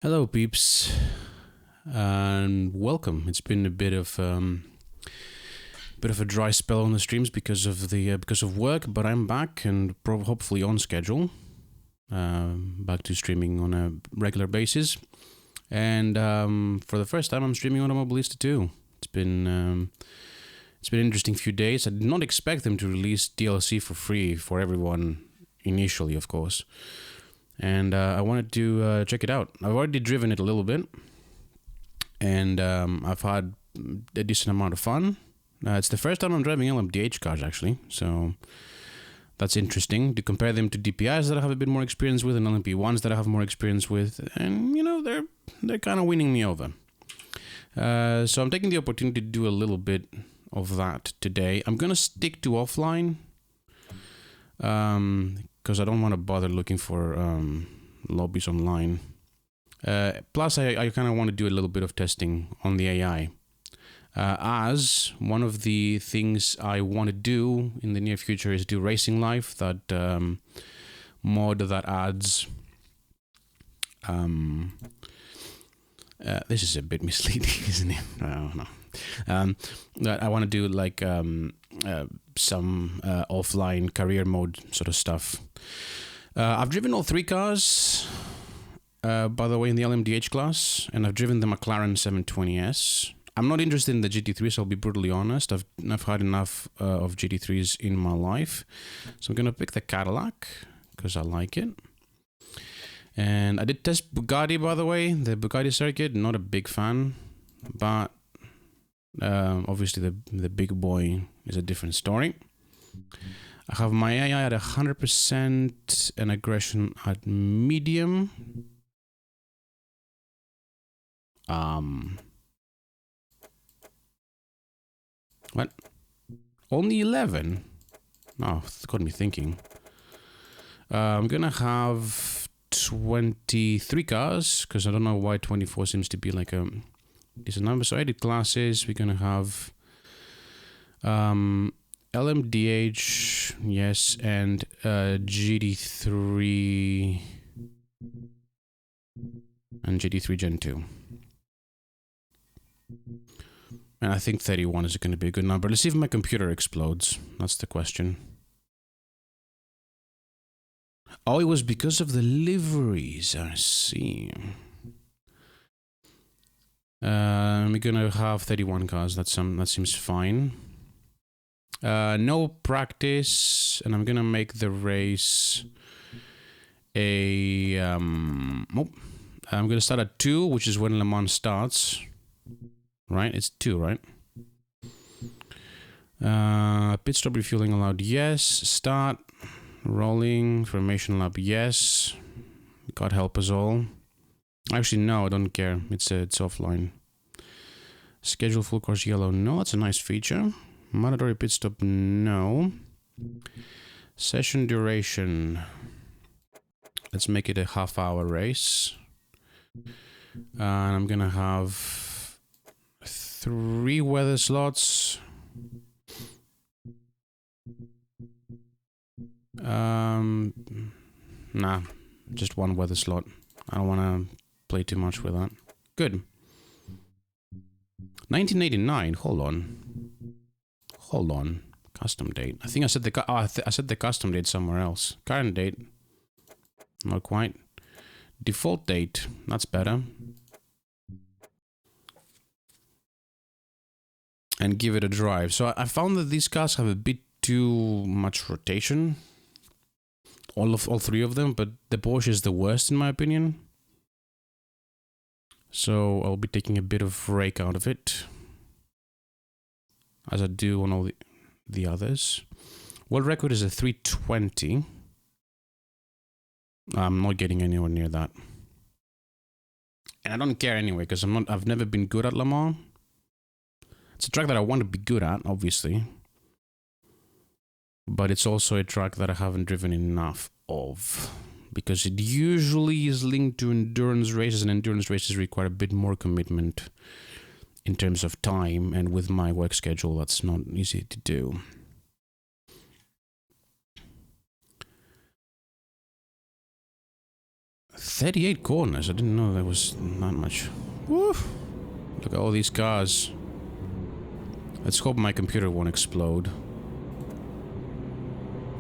Hello, peeps, and welcome. It's been a bit of a dry spell on the streams because of work, but I'm back and hopefully on schedule. Back to streaming on a regular basis, and for the first time, I'm streaming on Automobilista 2. It's been an interesting few days. I did not expect them to release DLC for free for everyone initially, of course. And I wanted to check it out. I've already driven it a little bit, and I've had a decent amount of fun. It's the first time I'm driving LMDh cars, actually, so that's interesting to compare them to DPIs that I have a bit more experience with and LMP1s that I have more experience with, and you know they're kind of winning me over. So I'm taking the opportunity to do a little bit of that today. I'm gonna stick to offline. Because I don't want to bother looking for lobbies online. Plus, I kind of want to do a little bit of testing on the AI. As one of the things I want to do in the near future is do Racing Life, that mod that adds... this is a bit misleading, isn't it? I don't know. I want to do like some offline career mode sort of stuff. I've driven all three cars, by the way, in the LMDh class, and I've driven the McLaren 720S. I'm not interested in the GT3s, I'll be brutally honest. I've had enough of GT3s in my life, so I'm gonna pick the Cadillac because I like it. And I did test Bugatti, by the way, the Bugatti circuit. Not a big fan, but obviously the big boy is a different story. I have my AI at 100% and aggression at medium. What? Only 11? Oh, it's got me thinking. I'm gonna have 23 cars because I don't know why 24 seems to be like a decent number. So 80 classes. We're gonna have LMDh, yes, and GT3 and GT3 Gen 2. And I think 31 is going to be a good number. Let's see if my computer explodes. That's the question. Oh, it was because of the liveries. I see. We're gonna have 31 cars. That seems fine. No practice, and I'm gonna make the race a. I'm gonna start at 2, which is when Le Mans starts. Right, it's 2, right? Pit stop refueling allowed, yes. Start. Rolling, formation lap, yes. God help us all. Actually, no, I don't care. It's offline. Schedule full course yellow, no. That's a nice feature. Mandatory pit stop, no. Session duration. Let's make it a half-hour race. And I'm gonna have 3 weather slots. Nah, just 1 weather slot. I don't want to play too much with that. Good. 1989. Hold on. Custom date. I think I said I said the custom date somewhere else. Current date. Not quite. Default date. That's better. And give it a drive. So I found that these cars have a bit too much rotation. All 3 of them, but the Porsche is the worst in my opinion. So I'll be taking a bit of rake out of it, as I do on all the others. World record is a 320. I'm not getting anywhere near that, and I don't care anyway because I've never been good at Le Mans. It's a track that I want to be good at, obviously. But it's also a track that I haven't driven enough of, because it usually is linked to endurance races, and endurance races require a bit more commitment in terms of time, and with my work schedule, that's not easy to do. 38 corners. I didn't know there was that much. Woo! Look at all these cars. Let's hope my computer won't explode.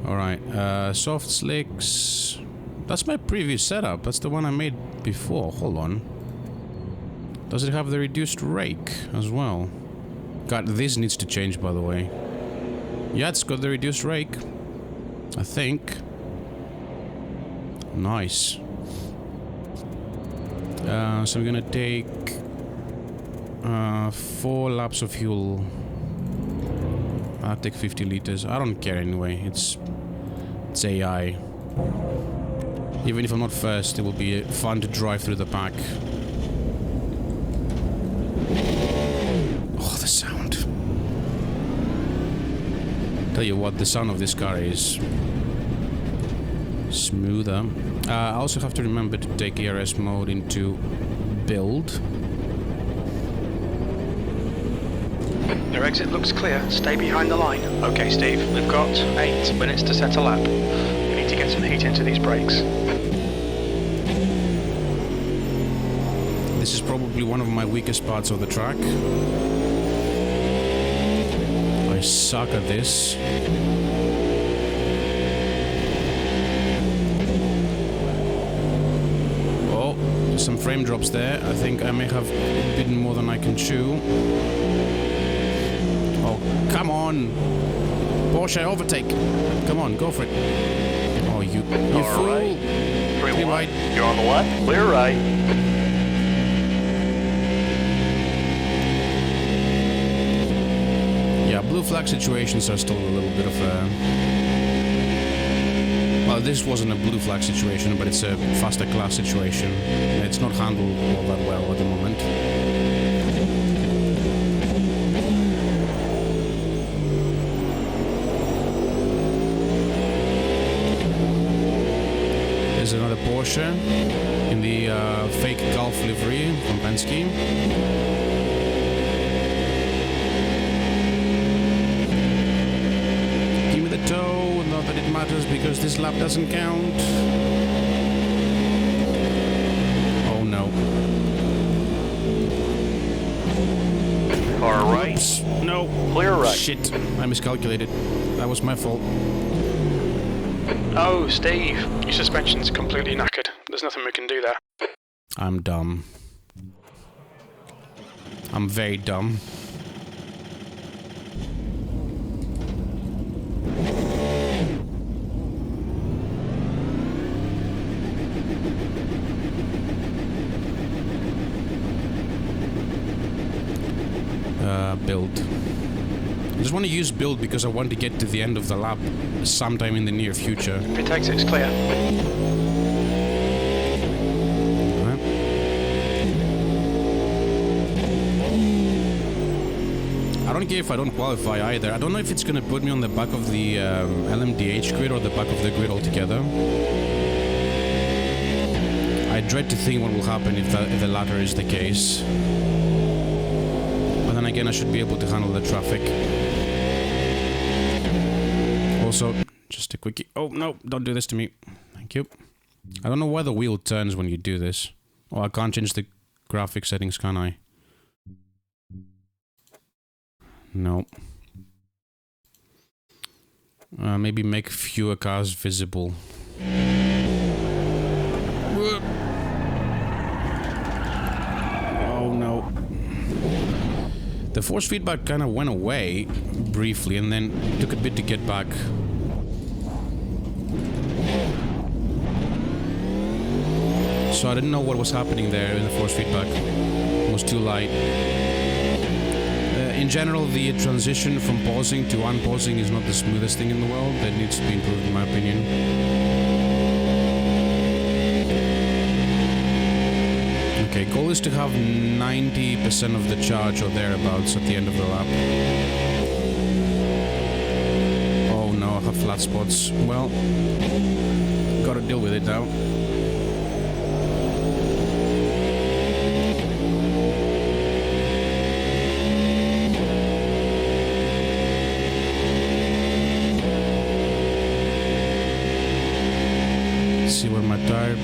Alright, soft slicks. That's my previous setup. That's the one I made before. Hold on. Does it have the reduced rake as well? God, this needs to change, by the way. Yeah, it's got the reduced rake. I think. Nice. So I'm gonna take 4 laps of fuel. I'll take 50 liters. I don't care anyway. It's AI. Even if I'm not first, it will be fun to drive through the pack. Oh, the sound. Tell you what, the sound of this car is smoother. I also have to remember to take ARS mode into build. Your exit looks clear. Stay behind the line. Okay, Steve, we've got 8 minutes to set a lap. We need to get some heat into these brakes. This is probably one of my weakest parts of the track. I suck at this. Oh, some frame drops there. I think I may have bitten more than I can chew. Oh, come on! Porsche, overtake! Come on, go for it. Oh, you fool! Right. 3 wide. You're on the left, clear right. Yeah, blue flag situations are still a little bit of a... Well, this wasn't a blue flag situation, but it's a faster class situation. It's not handled all that well at the moment. There's another Porsche in the fake Golf livery from Penske. Give me the toe, not that it matters because this lap doesn't count. Oh no. Car right. Oops. No. Clear right. Shit. I miscalculated. That was my fault. Oh, Steve, your suspension's completely knackered. There's nothing we can do there. I'm dumb. I'm very dumb. Build. I just want to use build because I want to get to the end of the lap sometime in the near future. Pit exit's clear. I don't care if I don't qualify either. I don't know if it's going to put me on the back of the LMDh grid or the back of the grid altogether. I dread to think what will happen if the latter is the case. But then again, I should be able to handle the traffic. Also, just a quickie. Oh, no, don't do this to me. Thank you. I don't know why the wheel turns when you do this. Oh, I can't change the graphic settings, can I? No. Maybe make fewer cars visible. Oh no. The force feedback kind of went away briefly and then took a bit to get back. So I didn't know what was happening there in the force feedback. It was too light. In general, the transition from pausing to unpausing is not the smoothest thing in the world. That needs to be improved, in my opinion. Okay, goal is to have 90% of the charge or thereabouts at the end of the lap. Oh no, I have flat spots. Well, gotta deal with it now. See where my tire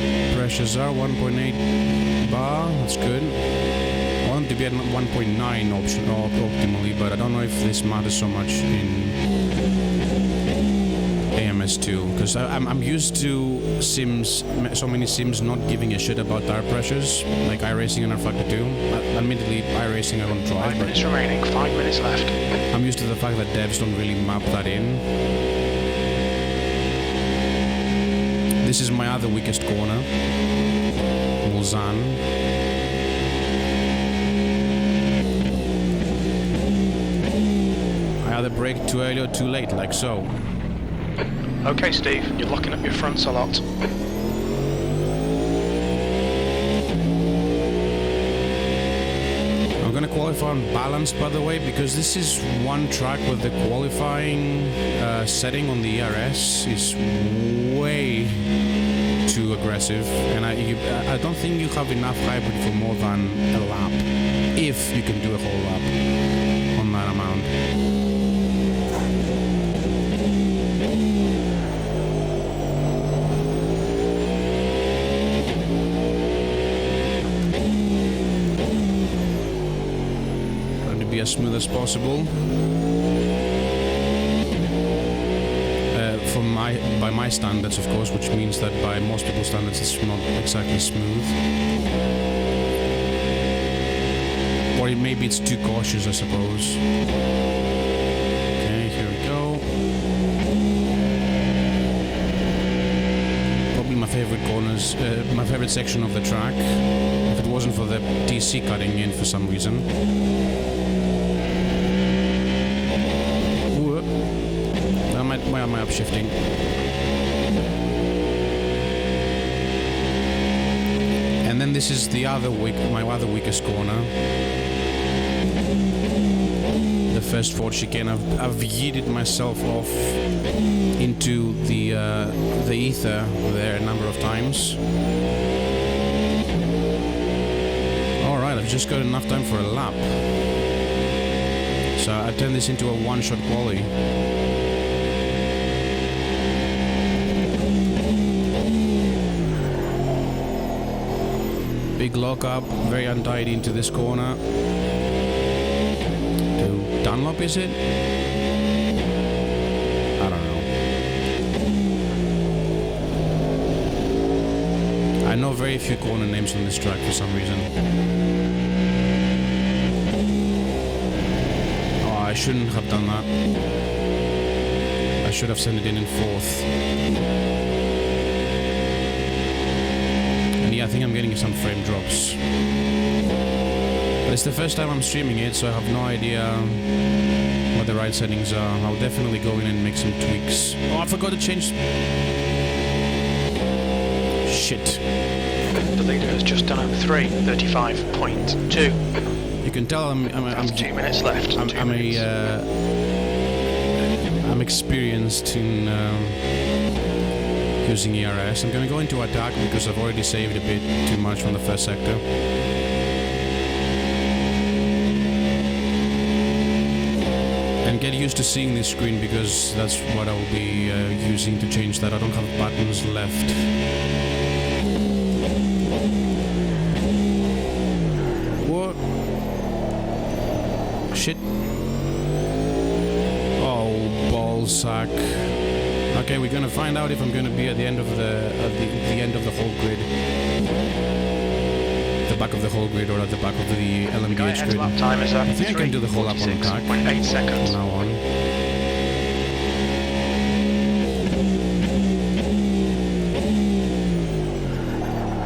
pressures are. 1.8 bar, that's good. I want them to be at 1.9 optimally, but I don't know if this matters so much in AMS2, because I'm used to sims, so many sims not giving a shit about tire pressures, like iRacing and R-Factor 2. Admittedly, iRacing I don't drive, 5 minutes remaining, 5 minutes left. I'm used to the fact that devs don't really map that in. This is my other weakest corner, Mulsanne. I either brake too early or too late, like so. Okay, Steve, you're locking up your fronts a lot. I'm gonna qualify on balance, by the way, because this is one track with the qualifying setting on the ERS is way too aggressive, and I don't think you have enough hybrid for more than a lap, if you can do a whole lap on that amount. As smooth as possible. By my standards, of course, which means that by most people's standards it's not exactly smooth. Or maybe it's too cautious, I suppose. Okay, here we go. Probably my favorite corners, my favorite section of the track, if it wasn't for the TC cutting in for some reason. Why am I upshifting? And then this is the other my other weakest corner. The first Ford chicane. I've yeeted myself off into the ether there a number of times. All right, I've just got enough time for a lap, so I turn this into a one-shot quali. Big lock-up, very untidy into this corner. To Dunlop, is it? I don't know. I know very few corner names on this track for some reason. Oh, I shouldn't have done that. I should have sent it in fourth. I think I'm getting some frame drops. But it's the first time I'm streaming it, so I have no idea what the right settings are. I'll definitely go in and make some tweaks. Oh, I forgot to change... Shit. The leader has just done a 3:35.2. You can tell I'm 2 minutes left. I'm experienced in... using ERS. I'm going to go into attack because I've already saved a bit too much from the first sector. And get used to seeing this screen because that's what I will be using to change that. I don't have buttons left. What? Shit. Oh, ballsack. Okay, we're gonna find out if I'm gonna be at the end of the end of the whole grid, the back of the whole grid, or at the back of the LMDh grid. Lap time is I think I can do the whole lap on attack. 8 seconds. From now on.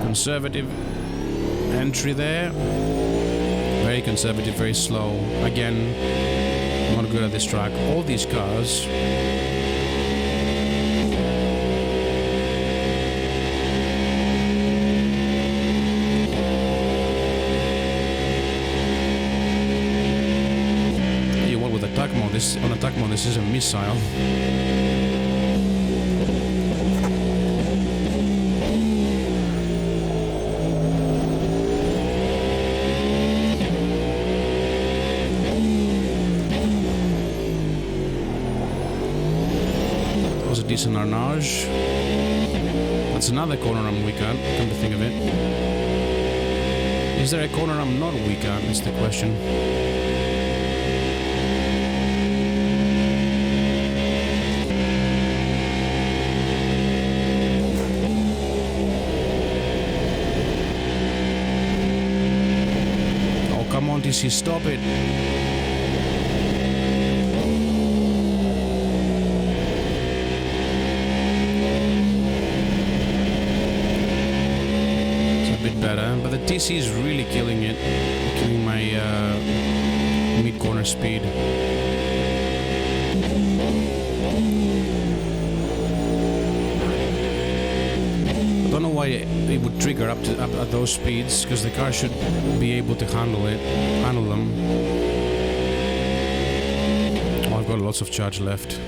Conservative entry there. Very conservative, very slow. Again, not good at this track. All these cars. On attack mode, this is a missile. It was a decent arnage. That's another corner I'm weak at, come to think of it. Is there a corner I'm not weak at, is the question. Oh, come on, DC, stop it. Better, but the TC is really killing it, killing my mid-corner speed. I don't know why it would trigger up at those speeds, because the car should be able to handle them. Oh, I've got lots of charge left.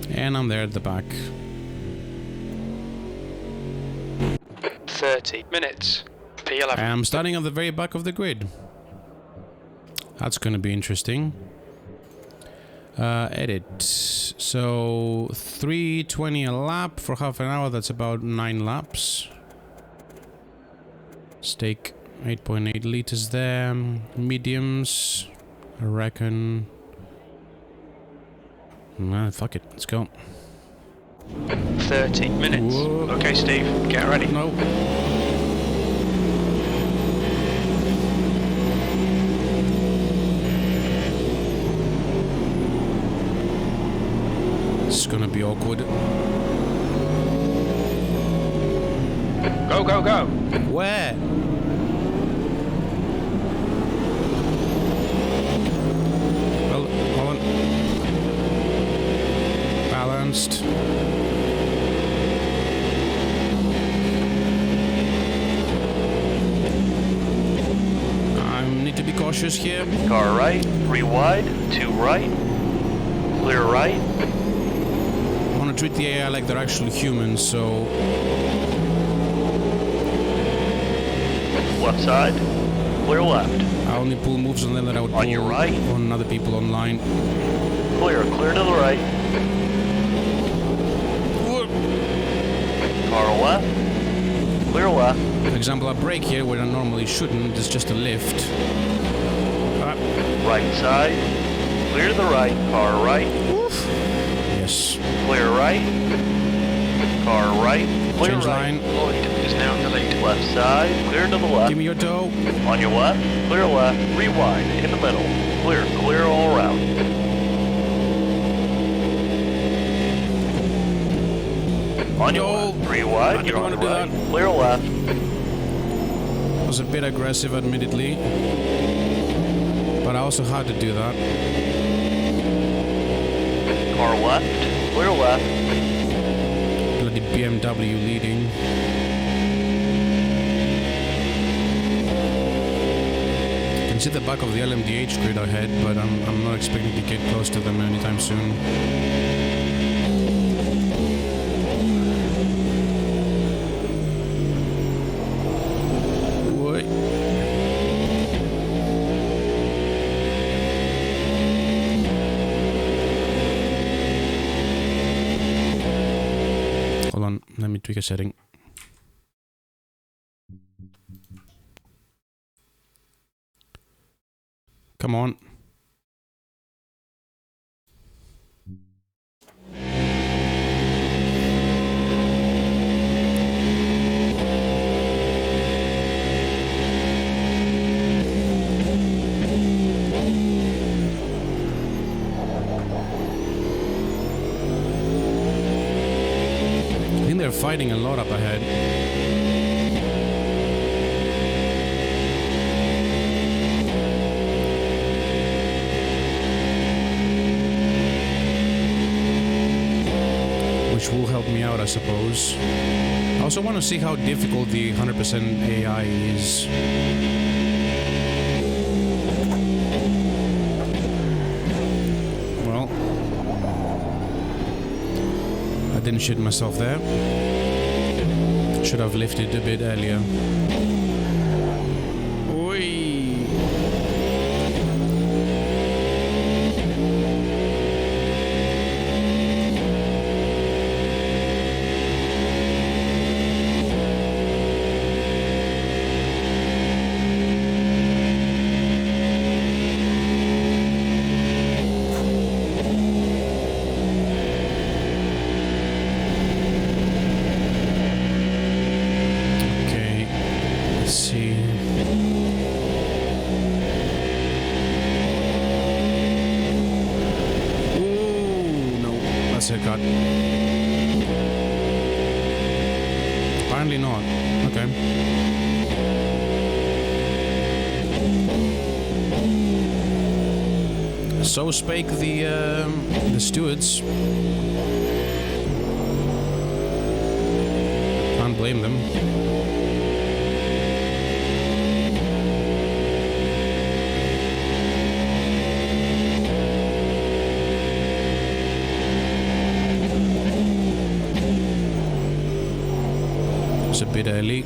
And I'm there at the back. 30 minutes. P11. And I'm starting at the very back of the grid. That's going to be interesting. Edit. So 320 a lap for half an hour. That's about 9 laps. Steak 8.8 liters there. Mediums, I reckon. Nah, fuck it, let's go. 30 minutes. Whoa. Okay, Steve, get ready. No. This is gonna be awkward. Go, go, go. Where? Well, hold on. Balanced. I need to be cautious here. Car right, 3 wide, 2 right, clear right. I want to treat the AI like they're actually humans, so Left side, clear left. I only pull moves on them that I would pull On your right. on other people online. Clear to the right. Car left, clear left. For example, I brake here where I normally shouldn't. It's just a lift. Right side, clear to the right. Car right, Yes. clear right. Car right, clear Change right. line. Lloyd is now in the lead. Left side, clear to the left. Give me your toe. On your left, clear left, 3 wide, in the middle. Clear all around. On your No. left, 3 wide, I you're don't on want the to do right. that. Clear left. Was a bit aggressive, admittedly, but I also had to do that. Car left, clear left. Bloody BMW leading. You can see the back of the LMDh grid ahead, but I'm not expecting to get close to them anytime soon. Hold on, let me tweak a setting. Come on. I think they're fighting a lot up ahead. Which will help me out, I suppose. I also want to see how difficult the 100% AI is. Well, I didn't shit myself there. Should have lifted a bit earlier. Oi! that's a cut. Apparently not. Okay. So spake the stewards. Can't blame them. It's a bit early.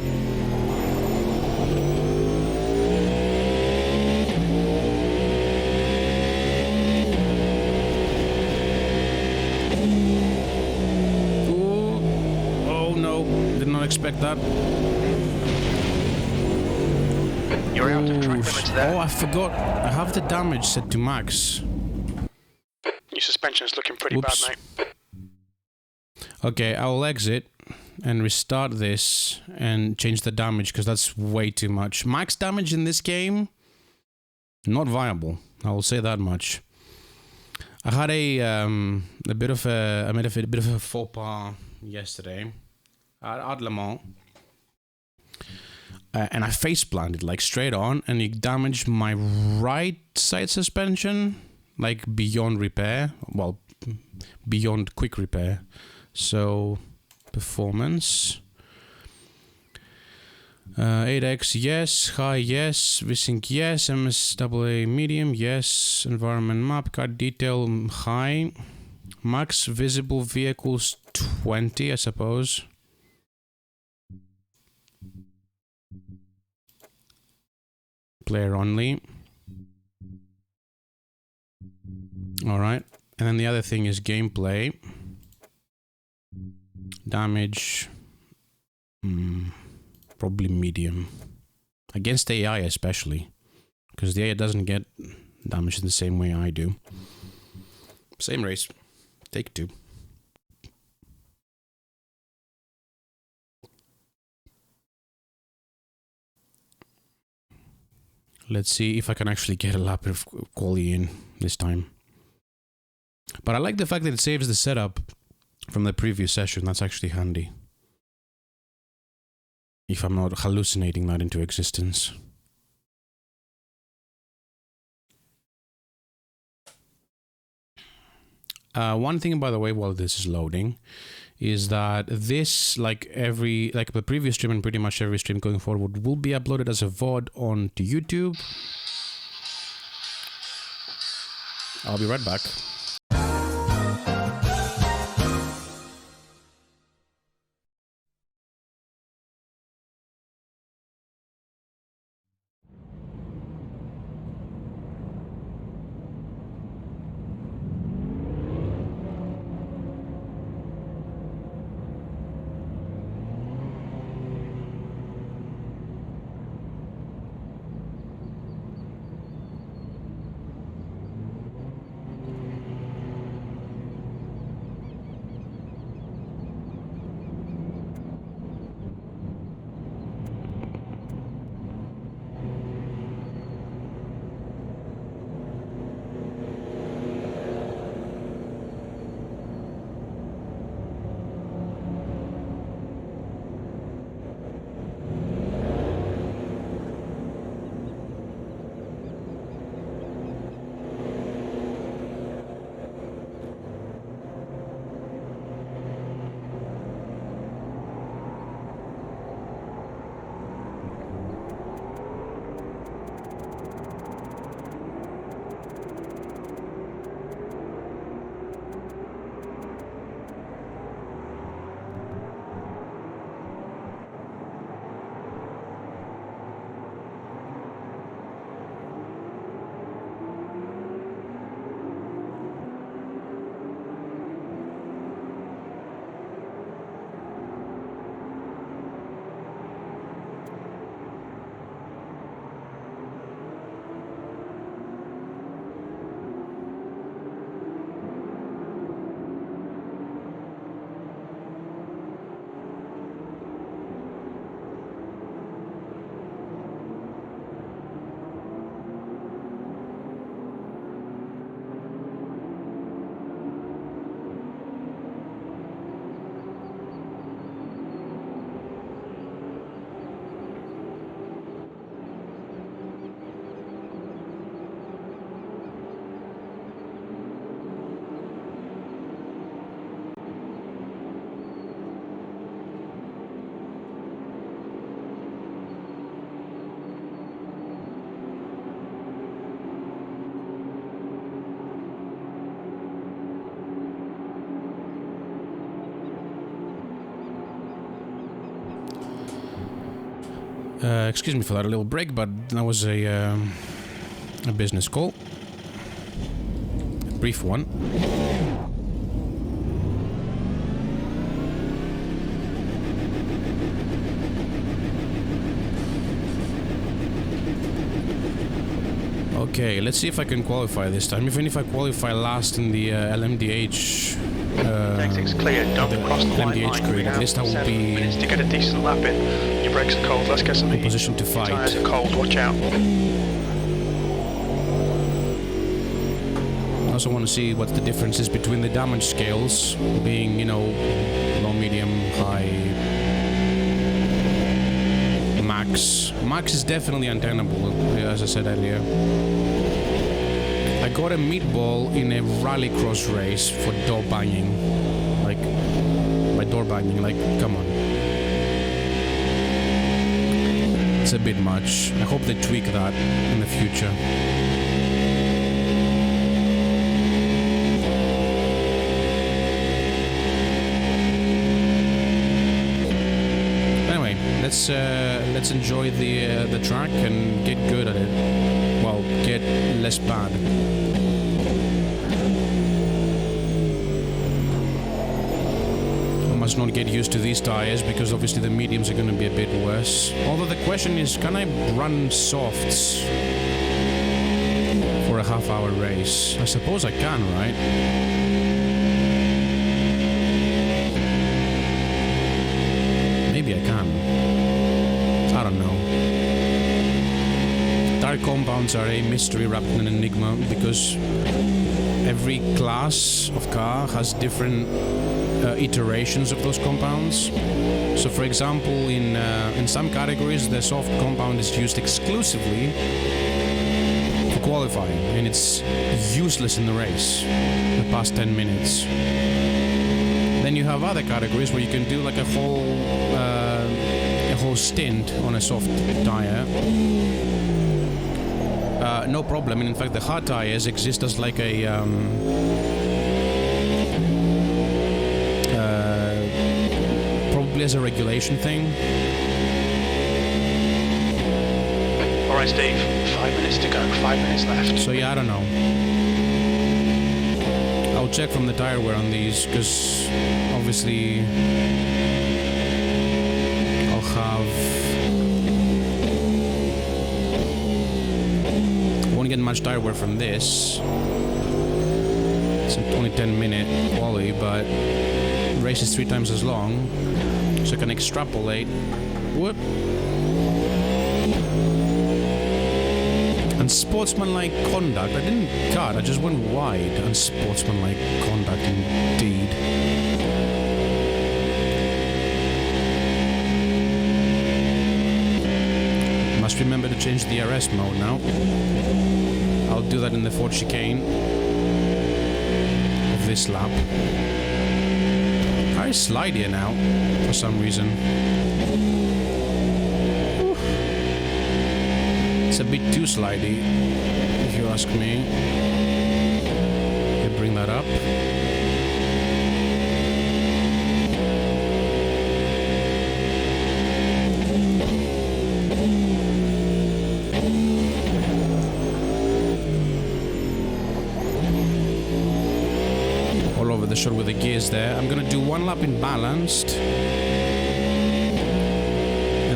Expect that. You're out of track limits there. Oh, I forgot. I have the damage set to max. Your suspension's looking pretty Oops. bad, mate. Okay, I'll exit and restart this and change the damage because that's way too much. Max damage in this game, not viable. I will say that much. I had I made a bit of a faux pas yesterday at Le Mans, and I face planted like straight on, and it damaged my right side suspension like beyond repair. Well, beyond quick repair. So performance 8x yes, high yes, VSync yes, MSAA medium yes, environment map card detail high, max visible vehicles 20 I suppose. Player only. Alright, and then the other thing is gameplay. Damage, probably medium. Against AI especially, because the AI doesn't get damaged in the same way I do. Same race, take two. Let's see if I can actually get a lap of quali in this time. But I like the fact that it saves the setup from the previous session. That's actually handy. If I'm not hallucinating that into existence. One thing, by the way, while this is loading, is that this, like the previous stream and pretty much every stream going forward, will be uploaded as a VOD onto YouTube. I'll be right back. Excuse me for that little break, but that was a business call. A brief one. Okay, let's see if I can qualify this time. Even if I qualify last in the LMDh, Exit's clear, don't cross the white LMDh line. grid, at least I will 7 be minutes to get a decent lap in. Your brakes are cold, let's get some in heat. position to fight. Tyres are cold, watch out. I also want to see what the difference is between the damage scales, being, you know, low, medium, high, max. Max is definitely untenable, as I said earlier. I got a meatball in a rallycross race for door banging. Like, by door banging, like, come on. It's a bit much. I hope they tweak that in the future. Anyway, let's enjoy the track and get good at it. Well, get less bad. I must not get used to these tires because obviously the mediums are going to be a bit worse. Although the question is, can I run softs for a half-hour race? I suppose I can, right? Maybe I can. I don't know. Tire compounds are a mystery wrapped in an enigma because every class of car has different iterations of those compounds. So, for example, in some categories, the soft compound is used exclusively for qualifying, and it's useless in the race. The past 10 minutes. Then you have other categories where you can do like a whole stint on a soft tire. No problem, and in fact the hard tires exist as like a probably as a regulation thing. Alright Steve, 5 minutes to go, 5 minutes left. So yeah, I don't know. I'll check from the tire wear on these, because obviously I'll have... won't get much tire wear from this. It's only 10-minute quali, but the race is 3 times as long, so I can extrapolate. Whoop. Unsportsmanlike conduct. I didn't cut, I just went wide. Unsportsmanlike conduct indeed. Must remember to change the RS mode now. I'll do that in the Ford chicane of this lap. Car is slidier now for some reason. It's a bit too slidey, if you ask me. Okay, bring that up. All over the shot with the gears there. I'm gonna do 1 lap in balanced.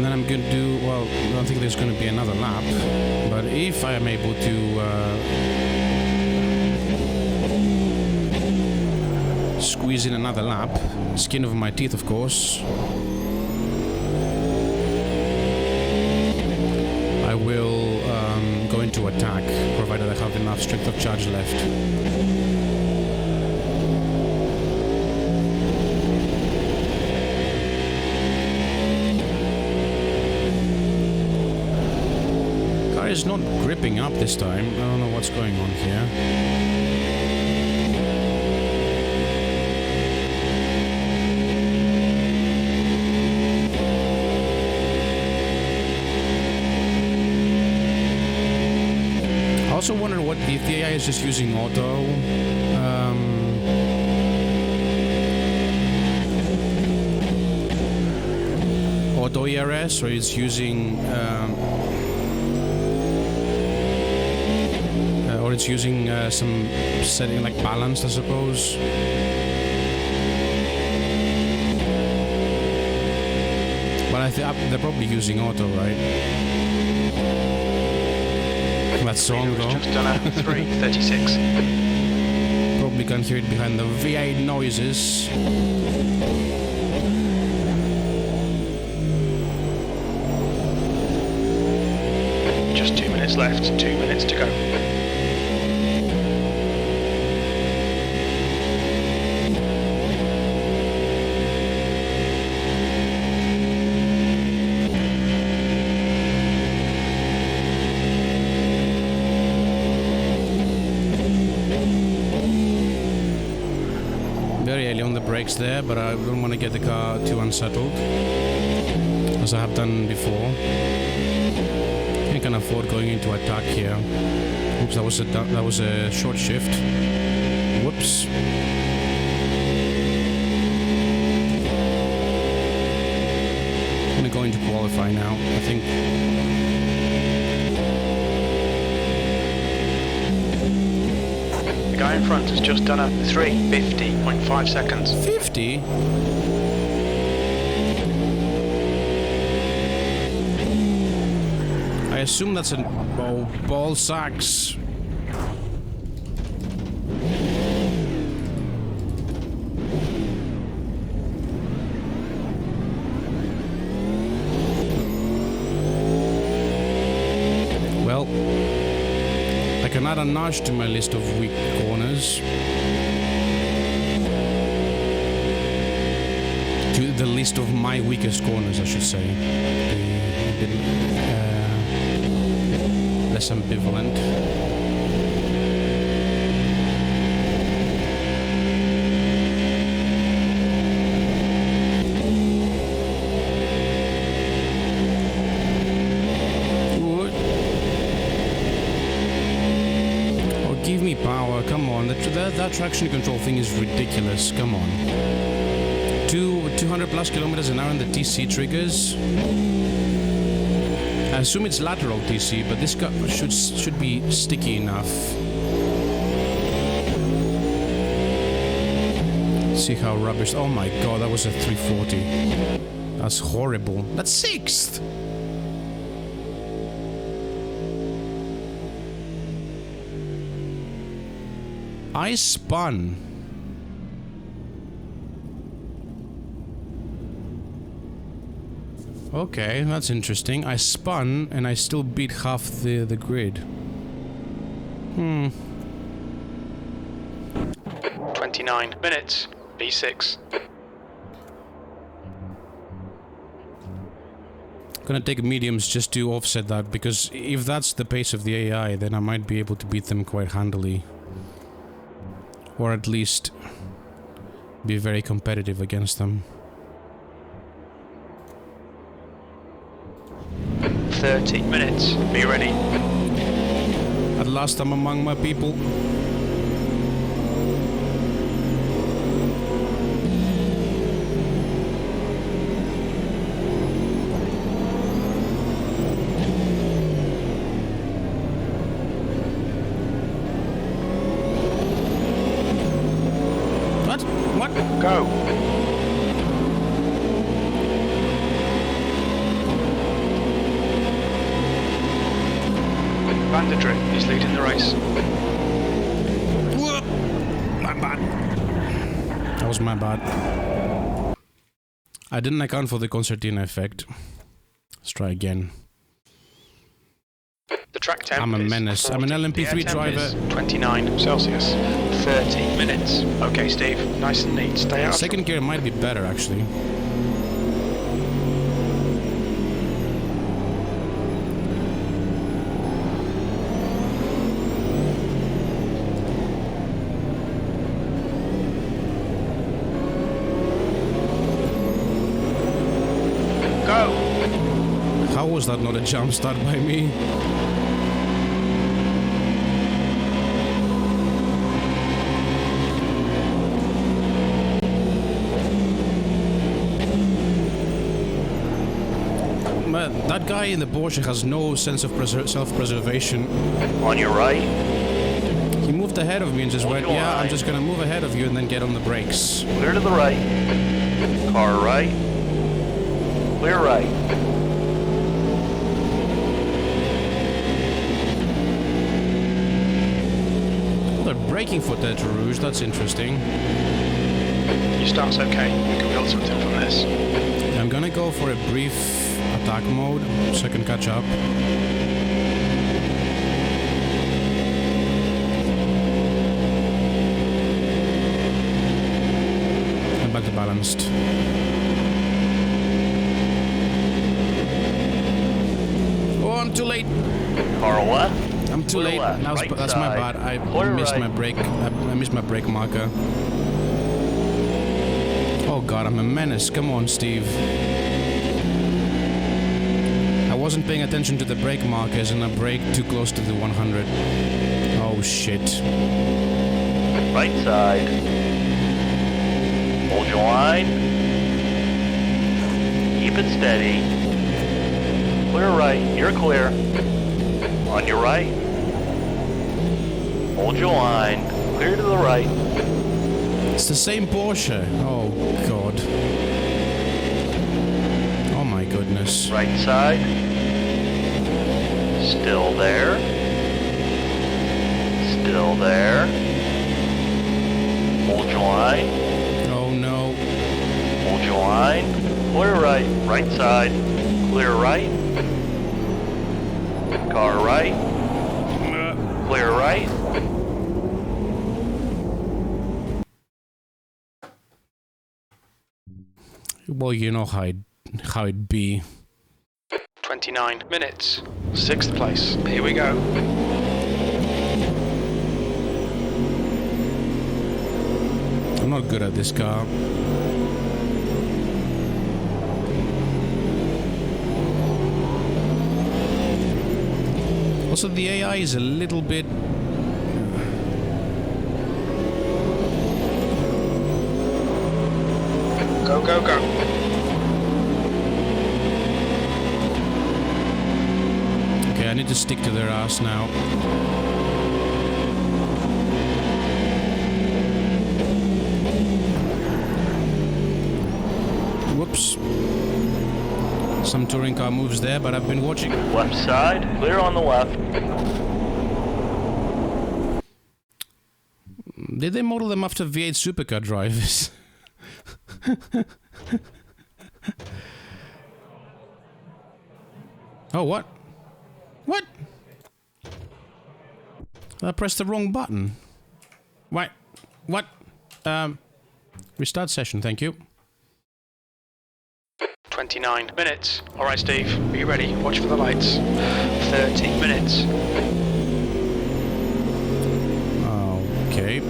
I'm going to do, well, I don't think there's going to be another lap, but if I am able to squeeze in another lap, skin of my teeth, of course, I will go into attack, provided I have enough strength of charge left. Is not gripping up this time. I don't know what's going on here. I also wonder what if the AI is just using auto. auto ERS, or it's using some setting like balanced, I suppose. But I think they're probably using auto, right? That song though. Just done a 3:36. Probably can hear it behind the V8 noises. Just 2 minutes left, 2 minutes to go. Very early on the brakes there, but I don't want to get the car too unsettled, as I have done before. I can afford going into attack here. Oops, that was a short shift. Whoops. I'm gonna go into qualify now, I think. The guy in front has just done a 3:50.5 seconds. 50? I assume that's a ball sacks. Well, I can add a notch to my list of weak corners. To the list of my weakest corners, I should say. Less ambivalent. Oh, give me power, come on. That traction control thing is ridiculous, come on. 200 plus kilometers an hour on the TC triggers. I assume it's lateral TC, but this car should be sticky enough. See how rubbish. Oh my god, that was a 340. That's horrible. That's 6th. I spun. Okay, that's interesting. I spun and I still beat half the grid. 29 minutes, B6. Gonna take mediums just to offset that, because if that's the pace of the AI, then I might be able to beat them quite handily. Or at least be very competitive against them. 30 minutes. Be ready. At last I'm among my people. What? Go. Vanderdrift is leading the race. Whoop. My bad. That was my bad. I didn't account for the concertina effect. Let's try again. The track temp I'm a menace. I'm an LMP3 driver. 29 Celsius. 30 minutes. Okay, Steve. Nice and neat. Stay out. Second gear might be better, actually. Go. How was that not a jump start by me? that guy in the Porsche has no sense of self-preservation. On your right. He moved ahead of me and just went, yeah, I'm just gonna move ahead of you and then get on the brakes. Clear to the right. Car right. Clear right. Well, they're braking for Tet Rouge, that's interesting. Your start's okay. We can build something from this. I'm gonna go for a brief attack mode so I can catch up. And back to balanced. Oh, I'm too late. Car left. I'm too Clear late. left, right That's my side. bad. I Clear missed right. my brake. I missed my brake marker. Oh god, I'm a menace. Come on, Steve. I wasn't paying attention to the brake markers and I braked too close to the 100. Oh shit. Right side. Hold your line. Keep it steady. Clear right. You're clear. On your right. Hold your line. Clear to the right. It's the same Porsche. Oh god. Oh my goodness. Right side. Still there. Still there. Hold your line. Oh no. Hold your line. Clear right. Right side. Clear right. Car right. Clear right. Well, you know how it'd be. 29 minutes. 6th place. Here we go. I'm not good at this car. Also, the AI is a little bit... Go, go, go. Okay, I need to stick to their ass now. Whoops. Some touring car moves there, but I've been watching. Left side. Clear on the left. Did they model them after V8 supercar drivers? Oh, what? What? I pressed the wrong button. What? What? Restart session, thank you. 29 minutes. Alright, Steve. Are you ready? Watch for the lights. 30 minutes. Okay.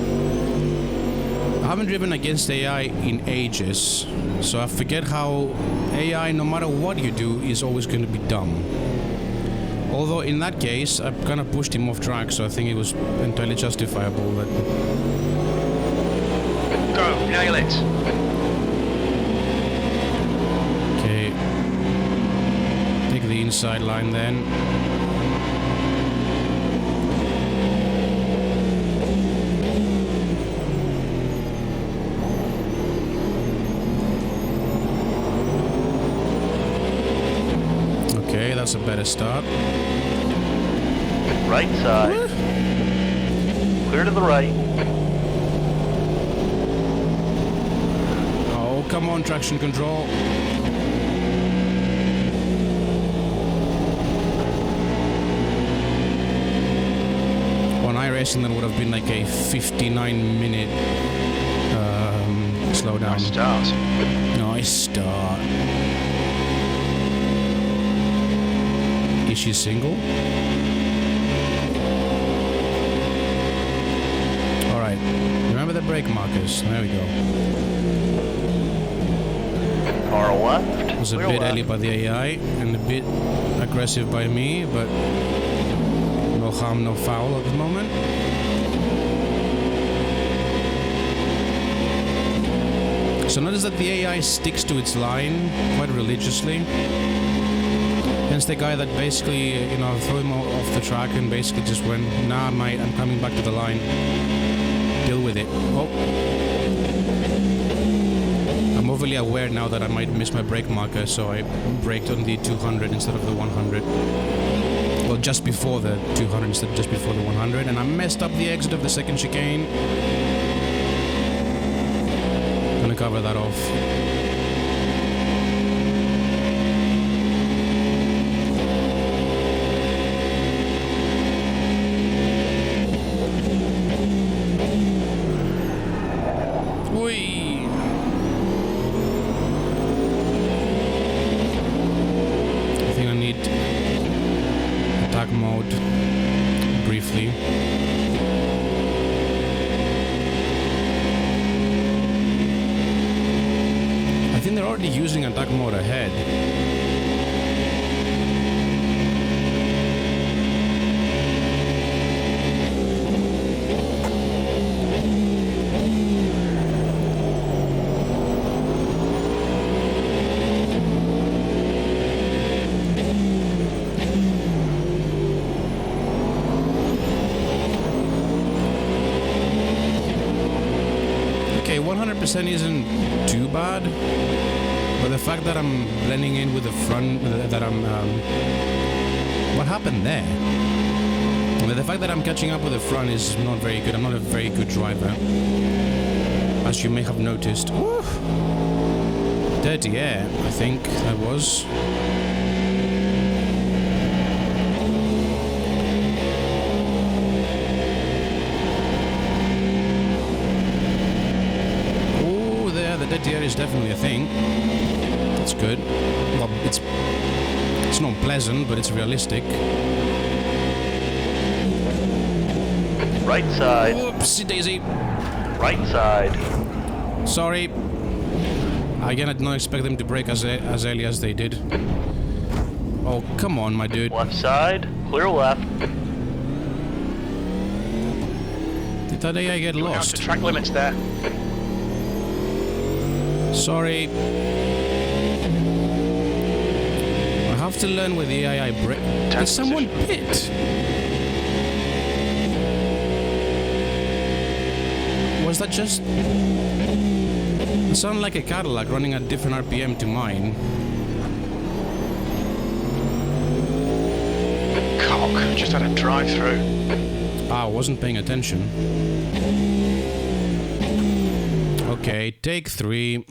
I haven't driven against AI in ages, so I forget how AI, no matter what you do, is always going to be dumb. Although in that case, I kind of pushed him off track, so I think it was entirely justifiable that... Go, nail it. Okay. Take the inside line then. Okay, that's a better start. Right side. What? Clear to the right. Oh, come on, traction control. On iRacing, that would have been like a 59-minute slowdown. Nice start. Nice start. Is she single? Alright. Remember the brake markers. There we go. Car left. It was a Clear bit left. early by the AI and a bit aggressive by me, but no harm, no foul at the moment. So notice that the AI sticks to its line quite religiously. Hence the guy that basically, you know, threw him off the track and basically just went, nah, mate, I'm coming back to the line. Deal with it. Oh. I'm overly aware now that I might miss my brake marker, so I braked on the 200 instead of the 100. Well, just before the 200 instead of just before the 100, and I messed up the exit of the second chicane. Gonna cover that off. Using attack mode ahead. Okay, 100% isn't too bad. But the fact that I'm blending in with the front, that I'm... what happened there? The fact that I'm catching up with the front is not very good. I'm not a very good driver, as you may have noticed. Woo! Dirty air, I think that was. Oh, there, the dirty air is definitely a thing. That's good. Well, it's not pleasant, but it's realistic. Right side. Whoopsie daisy. Right side. Sorry. Again, I did not expect them to brake as early as they did. Oh, come on, my dude. Left side. Clear left. Did that AI get You're out lost? to track limits there. Sorry. I have to learn where the AI brake. Did someone pit? Was that just... It sounded like a Cadillac running at different RPM to mine. Cock, just had a drive-through. Ah, I wasn't paying attention. Okay, take 3.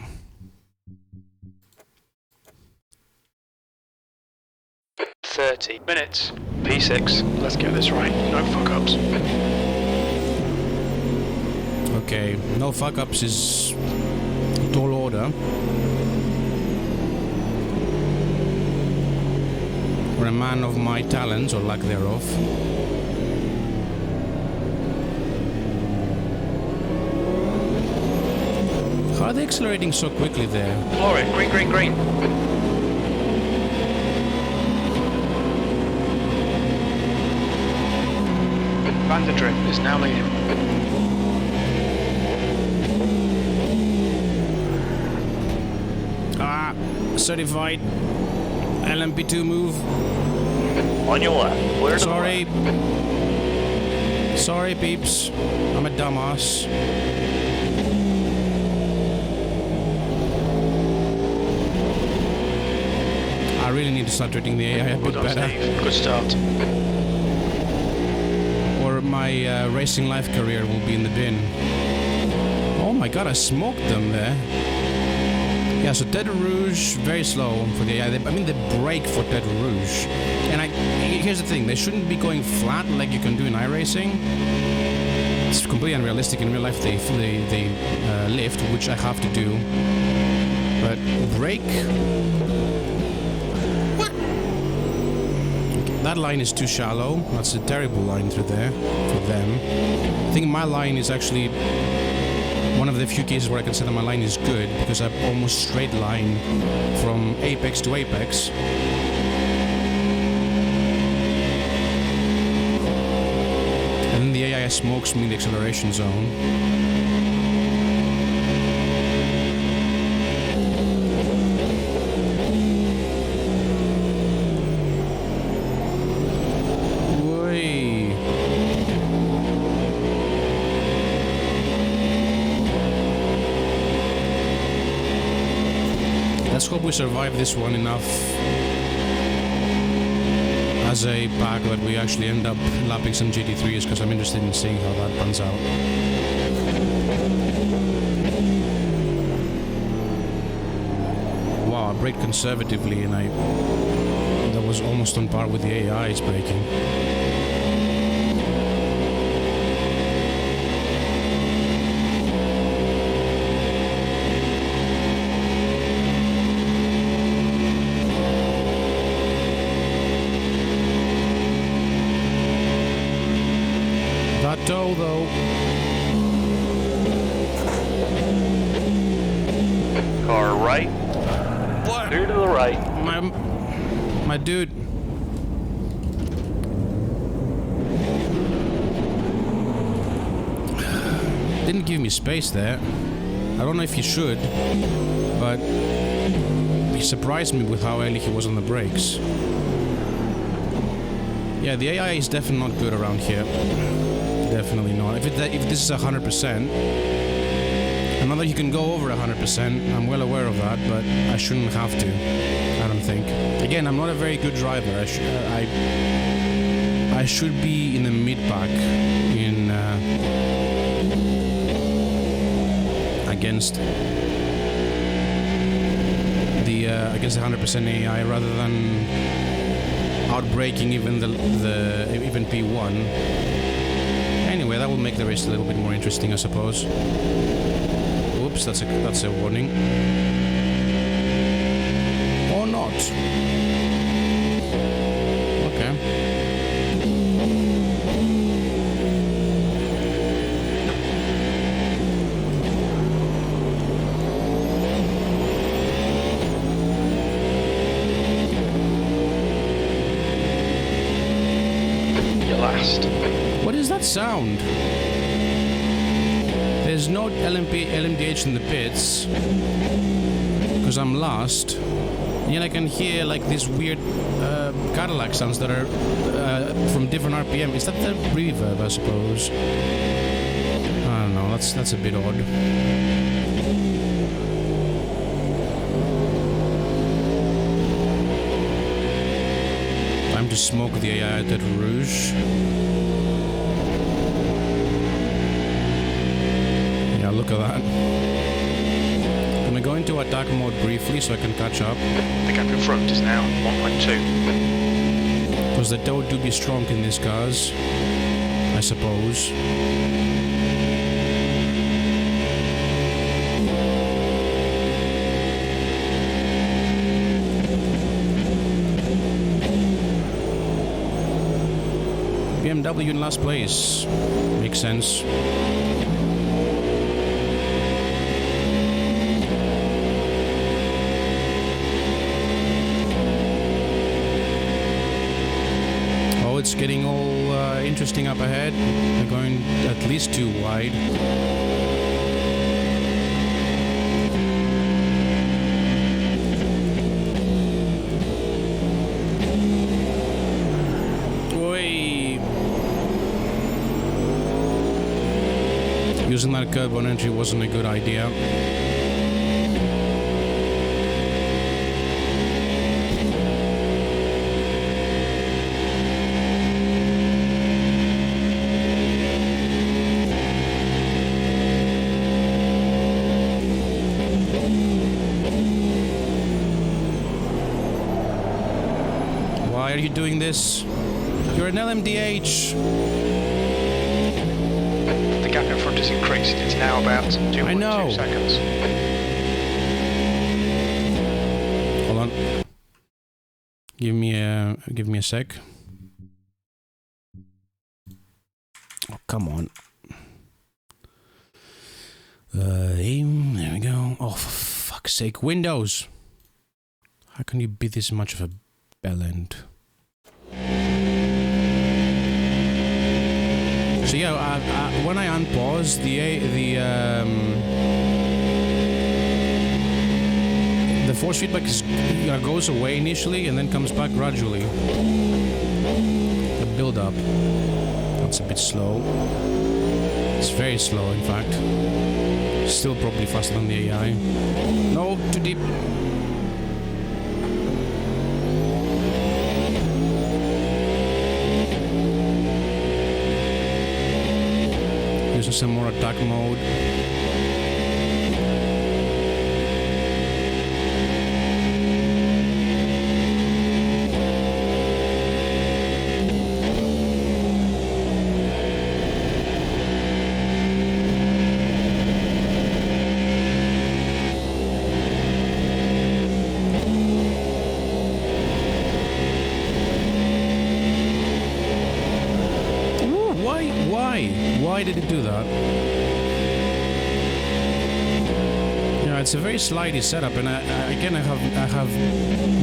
Minutes. P6. Let's get this right. No fuck-ups. Okay, no fuck-ups is a tall order. For a man of my talents, or lack thereof. How are they accelerating so quickly there? Floor it. Green, green, green. Vanderdrift is now leading. Ah, certified LMP2 move. On your left. Clear to Sorry. the left. Sorry, peeps. I'm a dumbass. I really need to start treating the AI a bit Well done, better. Steve. Good start. Or my racing life career will be in the bin. Oh my god, I smoked them there. Yeah, so Tête Rouge, very slow for the AI. I mean, they brake for Tête Rouge. And here's the thing, they shouldn't be going flat like you can do in iRacing. It's completely unrealistic in real life. They lift, which I have to do. But brake... What? That line is too shallow. That's a terrible line through there for them. I think my line is actually one of the few cases where I consider my line is good because I have almost straight line from apex to apex. And then the AI smokes me in the acceleration zone. Let's hope we survive this one enough as a pack that we actually end up lapping some GT3s, because I'm interested in seeing how that pans out. Wow, I braked conservatively and that was almost on par with the AI's braking. Though, Car right. what? Clear to the right. My dude. Didn't give me space there. I don't know if he should, but he surprised me with how early he was on the brakes. Yeah, the AI is definitely not good around here. Definitely not. If this is 100%, I know that you can go over 100%, I'm well aware of that, but I shouldn't have to, I don't think. Again, I'm not a very good driver. I should be in the mid-pack against the 100% AI rather than outbraking even even P1. Anyway, that will make the race a little bit more interesting, I suppose. Oops, that's a warning. Or not. Okay. You're last. What is that sound? There's no LMDh in the pits because I'm last. And yet I can hear like these weird Cadillac sounds that are from different RPM. Is that the reverb, I suppose? I don't know. That's a bit odd. Time to smoke the AI at Rouge. Look at that. I'm gonna go into attack mode briefly so I can catch up. The gap in front is now 1.2. Because the tow do be strong in these cars, I suppose. BMW in last place. Makes sense. It's getting all interesting up ahead. They're going at least too wide. Oi! Using that curb on entry wasn't a good idea. Why are you doing this? You're an LMDh. The gap in front has increased. It's now about 2.2 seconds. Hold on. Give me a sec. Oh, come on. Aim. There we go. Oh, for fuck's sake. Windows. How can you be this much of a bellend? So yeah, when I unpause the force feedback goes away initially and then comes back gradually. The build up. That's a bit slow. It's very slow, in fact. Still probably faster than the AI. No, too deep. some more attack mode. Why did it do that? Yeah, it's a very slidey setup, and I have.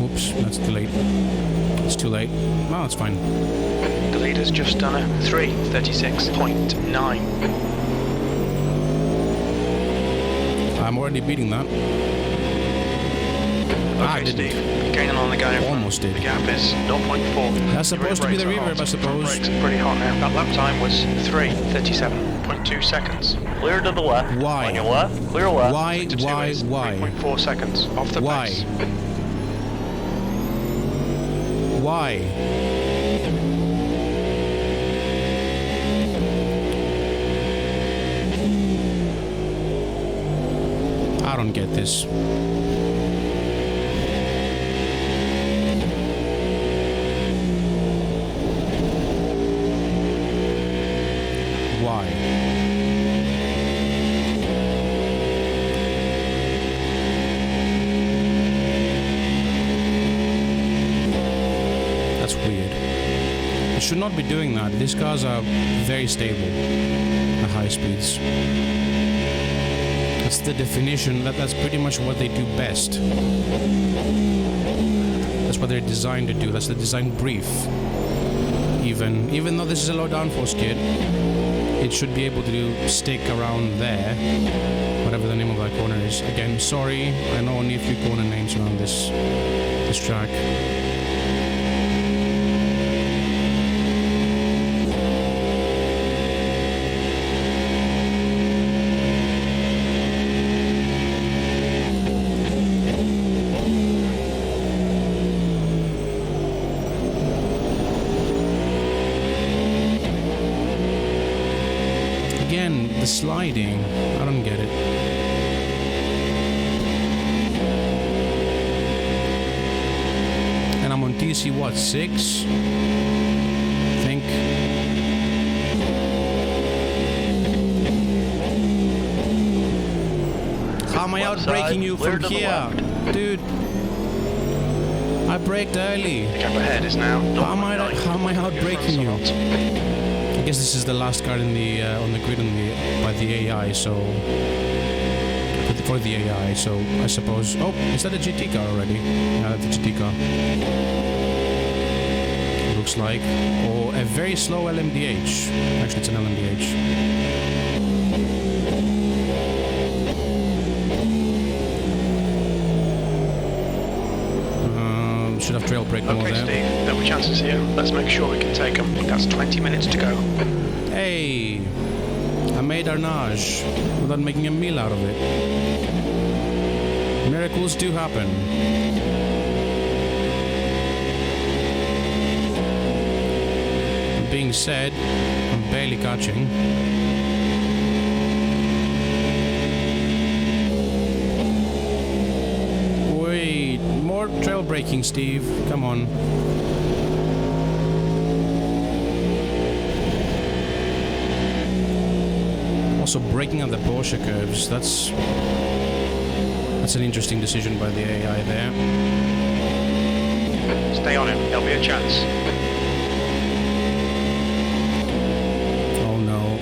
Whoops, that's too late. It's too late. No, it's fine. The leader's just done a 3:36.9. I'm already beating that. Okay, Steve, gaining on the guy in front. Almost did. The gap is 0.4. That's supposed to be the reverb, I suppose. Brakes are pretty hot now. That lap time was 3:37.2 seconds. Clear to the left. Why? On your left. Clear left. Why? 3.4 seconds off the Why? pace. Why? I don't get this. Why? That's weird. It should not be doing that. These cars are very stable at high speeds. That's the definition. That's pretty much what they do best. That's what they're designed to do. That's the design brief. Even though this is a low downforce kit, it should be able to stick around there, whatever the name of that corner is. Again, sorry, I know only a few corner names around this track. The sliding, I don't get it. And I'm on TC what, 6? I think. How am I outbraking you from here? Dude, I braked early. The gap ahead is now. How am I outbraking you? I guess this is the last car in the on the grid by the AI, so for the AI. So I suppose. Oh, is that a GT car already? Yeah, that's a GT car. Looks like, or a very slow LMDh. Actually, it's an LMDh. Should have trail brake more Okay, there. Steve, there were chances here. Let's make sure we can take them. That's 20 minutes to go. Hey, I made Arnage without making a meal out of it. Miracles do happen. That being said, I'm barely catching. More trail braking, Steve. Come on. Also braking on the Porsche curves. That's an interesting decision by the AI there. Stay on him. There'll be a chance. Oh no.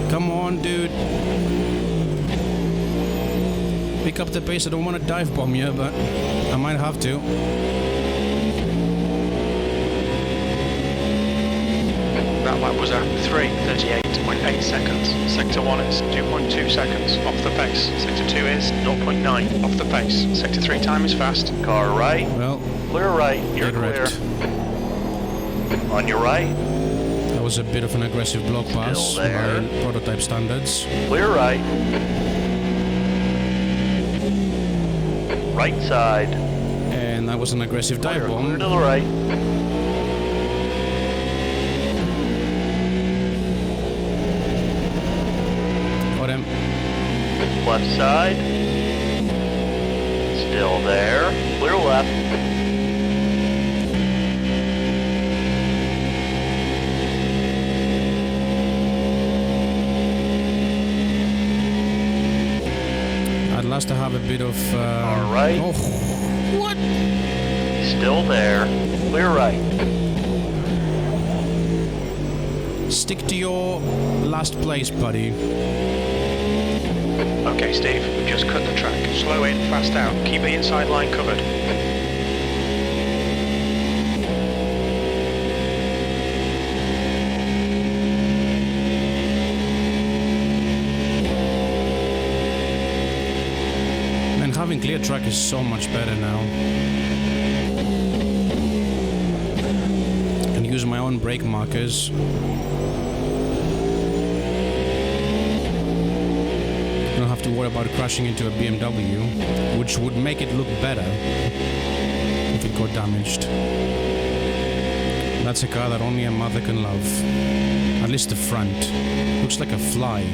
Come on, dude. Pick up the pace. I don't want to dive bomb you, but I might have to. That lap was at 3:38.8 seconds. Sector 1 is 2.2 seconds off the pace. Sector 2 is 0.9 off the pace. Sector 3 time is fast. Car right. Well, Clear right. You're clear. wrecked. On your right. That was a bit of an aggressive block pass there. by prototype standards. Clear right. Right side. And that was an aggressive dive Clear bomb. to the right. Got him. Left side. Still there. Clear left. At last I have a bit of... All right. Oh, what? Still there. Clear right. Stick to your last place, buddy. Okay, Steve, we've just cut the track. Slow in, fast out. Keep the inside line covered. Man, having clear track is so much better now. I can use my own brake markers. I don't have to worry about crashing into a BMW, which would make it look better if it got damaged. That's a car that only a mother can love. At least the front. Looks like a fly.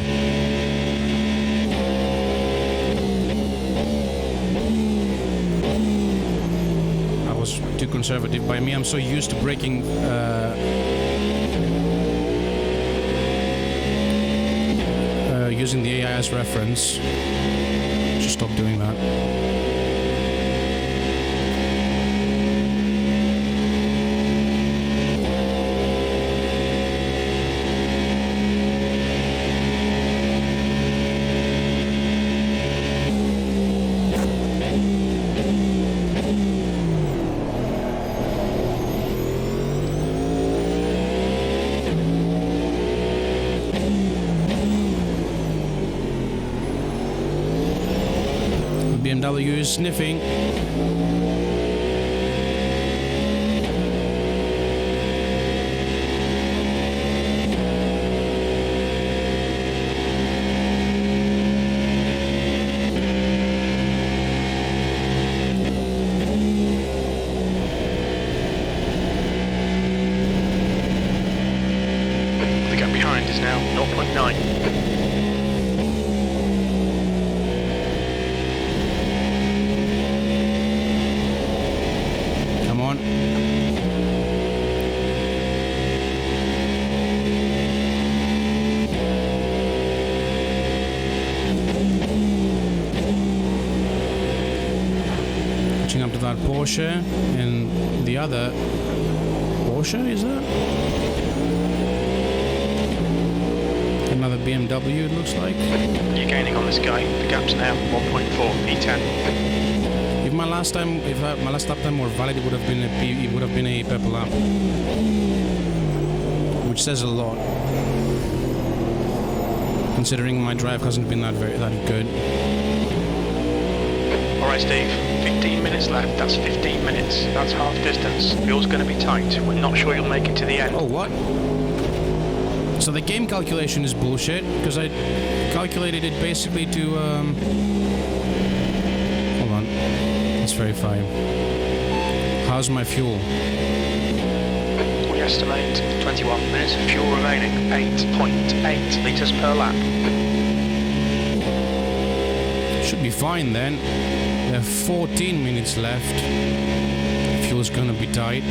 I was too conservative by me. I'm so used to braking using the AIS reference. Just stop doing that. BMW is sniffing. The gap behind is now 0.9. Up to that Porsche and the other Porsche, is that? Another BMW, it looks like. You're gaining on this guy. The gap's now 1.4 P10. If my last lap time were valid, it would have been a purple lap, which says a lot, considering my drive hasn't been that good. Alright, Steve. 15 minutes left. That's 15 minutes. That's half distance. Fuel's going to be tight. We're not sure you'll make it to the end. Oh, what? So the game calculation is bullshit, because I calculated it basically to, hold on. Let's verify. How's my fuel? We estimate 21 minutes of fuel remaining. 8.8 litres per lap. Should be fine then. There are 14 minutes left. Fuel's gonna be tight.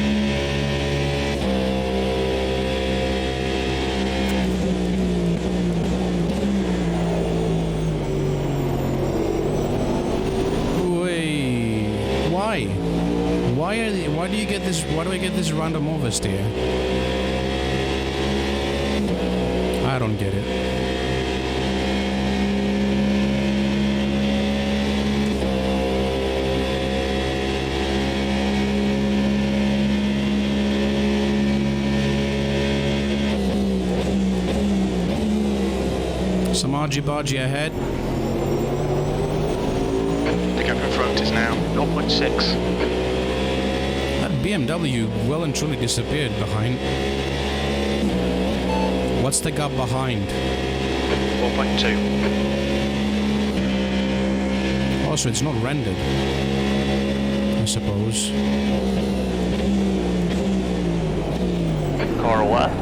Wait, why? Why do you get this? Why do I get this random oversteer? I don't get it. Some argy-bargy ahead. The gap in front is now 0.6. That BMW well and truly disappeared behind. What's the gap behind? 4.2. Also, it's not rendered, I suppose. Car left.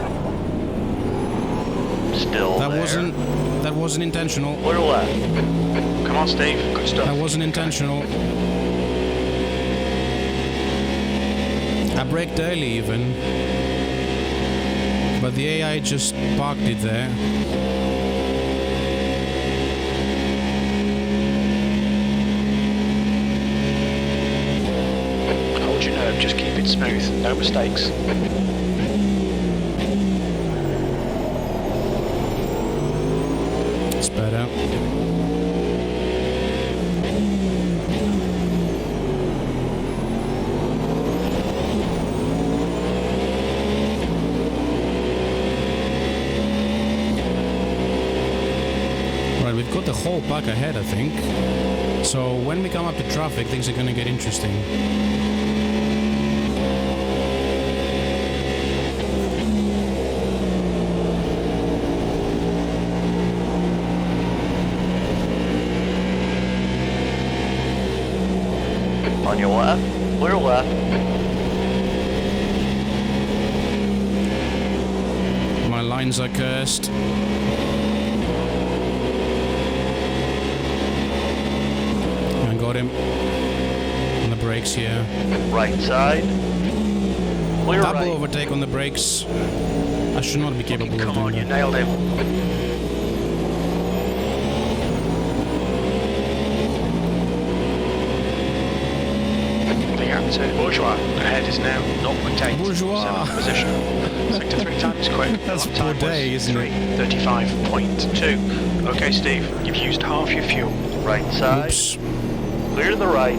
Still That there. wasn't intentional. Clear left. Come on, Steve. Good stuff. That wasn't intentional. I braked early even, but the AI just parked it there. Hold your nerve. Just keep it smooth. No mistakes. It's better. Right, we've got the whole pack ahead, I think. So when we come up to traffic, things are gonna get interesting. On your left. Clear left. My lines are cursed. I got him. On the brakes here. Right side. Clear Double right. overtake on the brakes. I should not be capable of Come doing on, you that. nailed him. The gap to Bourgeois ahead is now 0.8. Bourgeois. 7th position. Sector 3 times quick. That's Lap poor time was day, isn't it? 3:35.2. Okay, Steve, you've used half your fuel. Right side. Oops. Clear to the right.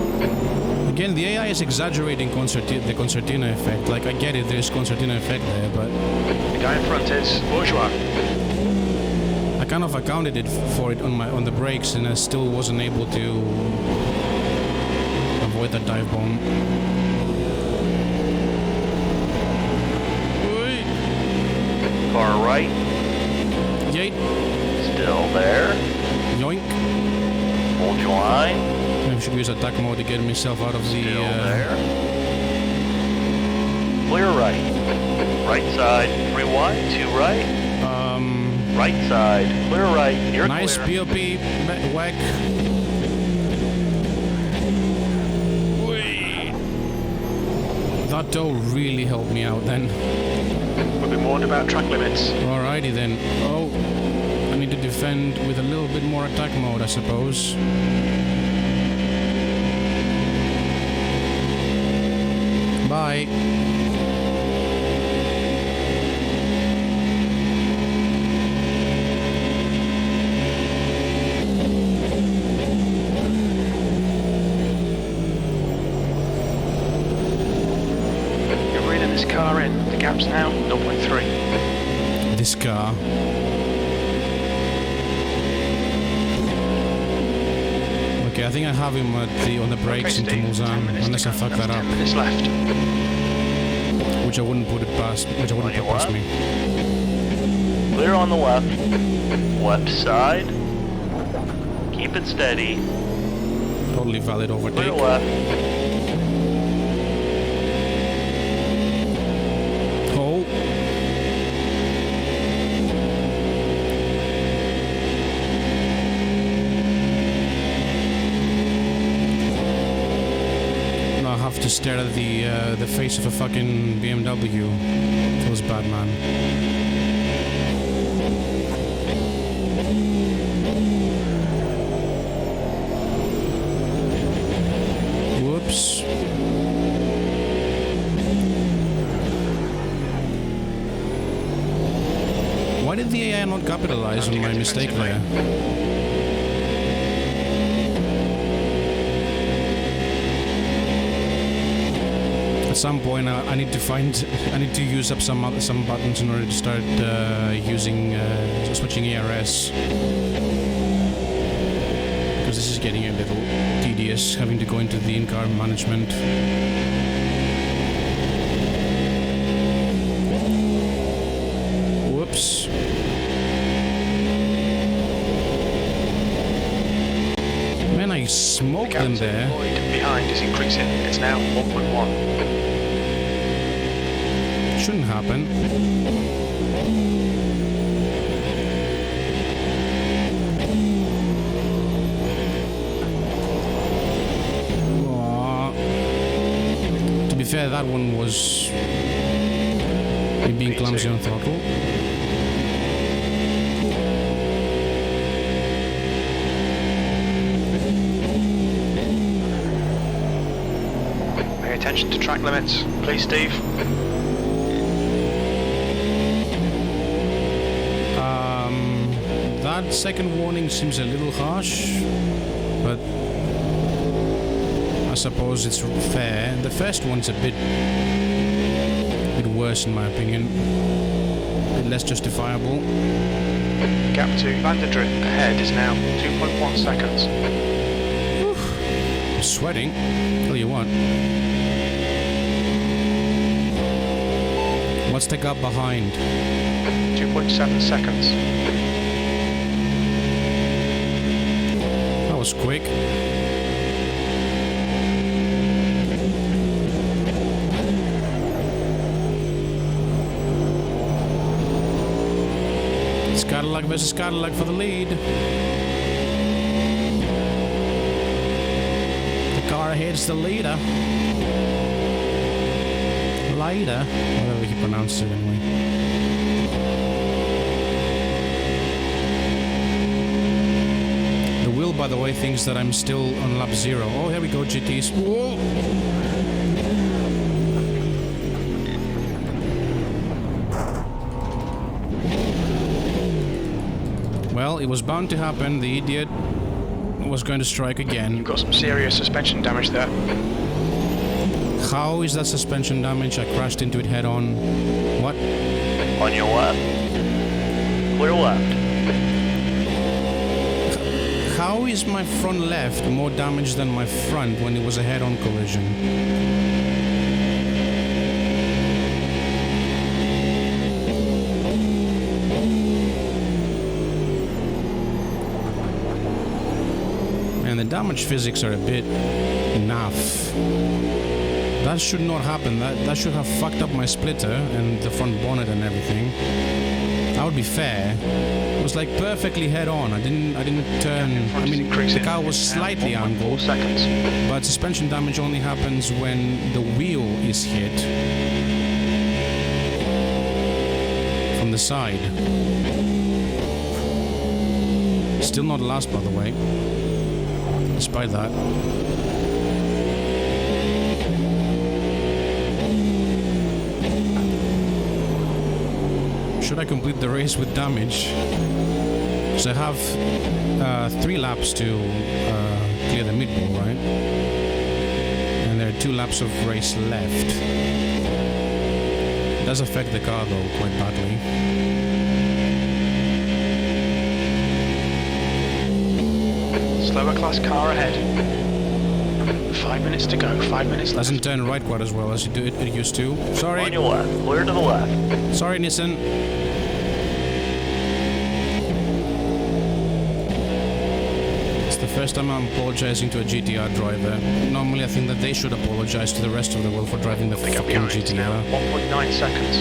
Again, the AI is exaggerating the concertina effect. Like, I get it, there's concertina effect there, but The guy in front is Bourgeois. I kind of accounted for it on the brakes, and I still wasn't able to avoid that dive bomb. Oi. Car right. Yeet. Still there. Yoink. Hold your line. I should use attack mode to get myself out of the... Still there. Clear right. Right side. 3 wide. 2 right. Right side. Clear right. You're Nice clear. POP whack. Whee. That toe really helped me out then. We've been warned about track limits. Alrighty then. Oh, I need to defend with a little bit more attack mode, I suppose. Bye. You're reeling this car in. The gap's now 0.3. This car. Okay, I think I have him on the brakes into Steve, 10 Mulsanne, minutes unless to I go. fuck That's that 10 up, minutes left. which I wouldn't put past me. Clear on the left. Left side. Keep it steady. Totally valid Clear overtake. left. Oh. No, I have to stare at the face of a fucking BMW. That was bad, man. Whoops. Why did the AI not capitalize on my mistake there? At some point, I need to use up some buttons in order to start switching ARS. Because this is getting a little tedious, having to go into the in-car management. Whoops. Man, I smoked them there. Behind is increasing. It's now 1.1. Shouldn't happen. fair, that one was me being clumsy on throttle. Pay attention to track limits, please, Steve. That second warning seems a little harsh, but I suppose it's fair. The first one's a bit worse in my opinion, a bit less justifiable. Gap to Vanderdrift ahead is now 2.1 seconds. Oof. I'm sweating, tell you what. What's the gap behind? 2.7 seconds. That was quick. It's Cadillac versus Cadillac for the lead. The car ahead's the leader. Leader, whatever he pronounced it anyway. The wheel, by the way, thinks that I'm still on lap 0. Oh, here we go, GTs. Whoa! Well, it was bound to happen. The idiot was going to strike again. You've got some serious suspension damage there. How is that suspension damage? I crashed into it head on. What? On your left. Clear left. How is my front left more damaged than my front when it was a head-on collision? And the damage physics are a bit naff. That should not happen. That should have fucked up my splitter and the front bonnet and everything. That would be fair. It was like perfectly head on. I didn't turn. I mean, the car was slightly angled, but suspension damage only happens when the wheel is hit from the side. Still not last, by the way. Despite that. Should I complete the race with damage? Because I have 3 laps to clear the mid-wall, right? And there are 2 laps of race left. It does affect the car though quite badly. Slower class car ahead. 5 minutes to go, 5 minutes left. Doesn't turn right quite as well as it used to. Sorry. On your left. Clear to the left. Sorry, Nissan. It's the first time I'm apologizing to a GTR driver. Normally I think that they should apologize to the rest of the world for driving the fucking GTR. 1.9 seconds.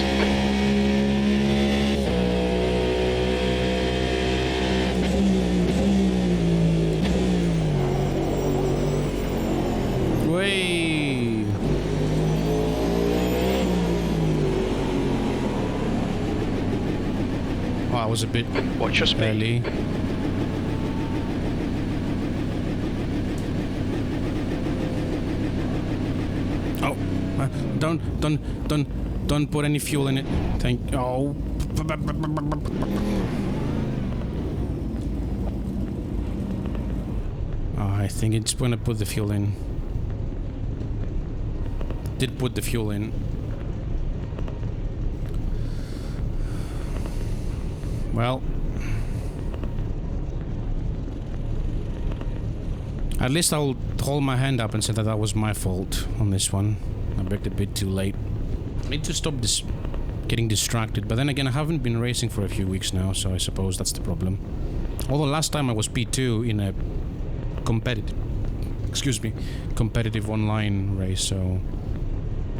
I was a bit Watch your speed. early. Oh, don't put any fuel in it. Thank. Oh. I think it's gonna put the fuel in. Did put the fuel in. Well, at least I'll hold my hand up and say that that was my fault on this one. I braked a bit too late. I need to stop this getting distracted, but then again I haven't been racing for a few weeks now, so I suppose that's the problem. Although last time I was P2 in a competitive online race, so...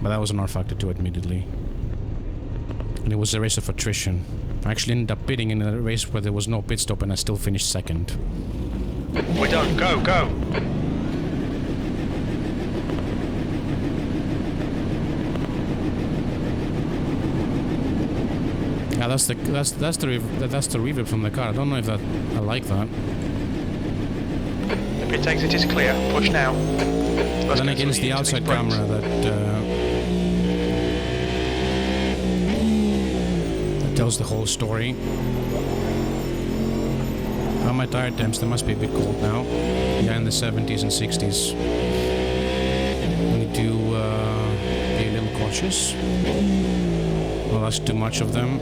But that was an R factor too, admittedly. And it was a race of attrition. I actually ended up pitting in a race where there was no pit stop and I still finished second. We're done. Go, go. Yeah, that's the reverb from the car. I don't know if I like that. The pit exit is clear. Push now. Then against the outside camera that tells the whole story. How are my tire temps? They must be a bit cold now. Yeah, in the 70s and 60s. I need to be a little cautious. Well, that's too much of them.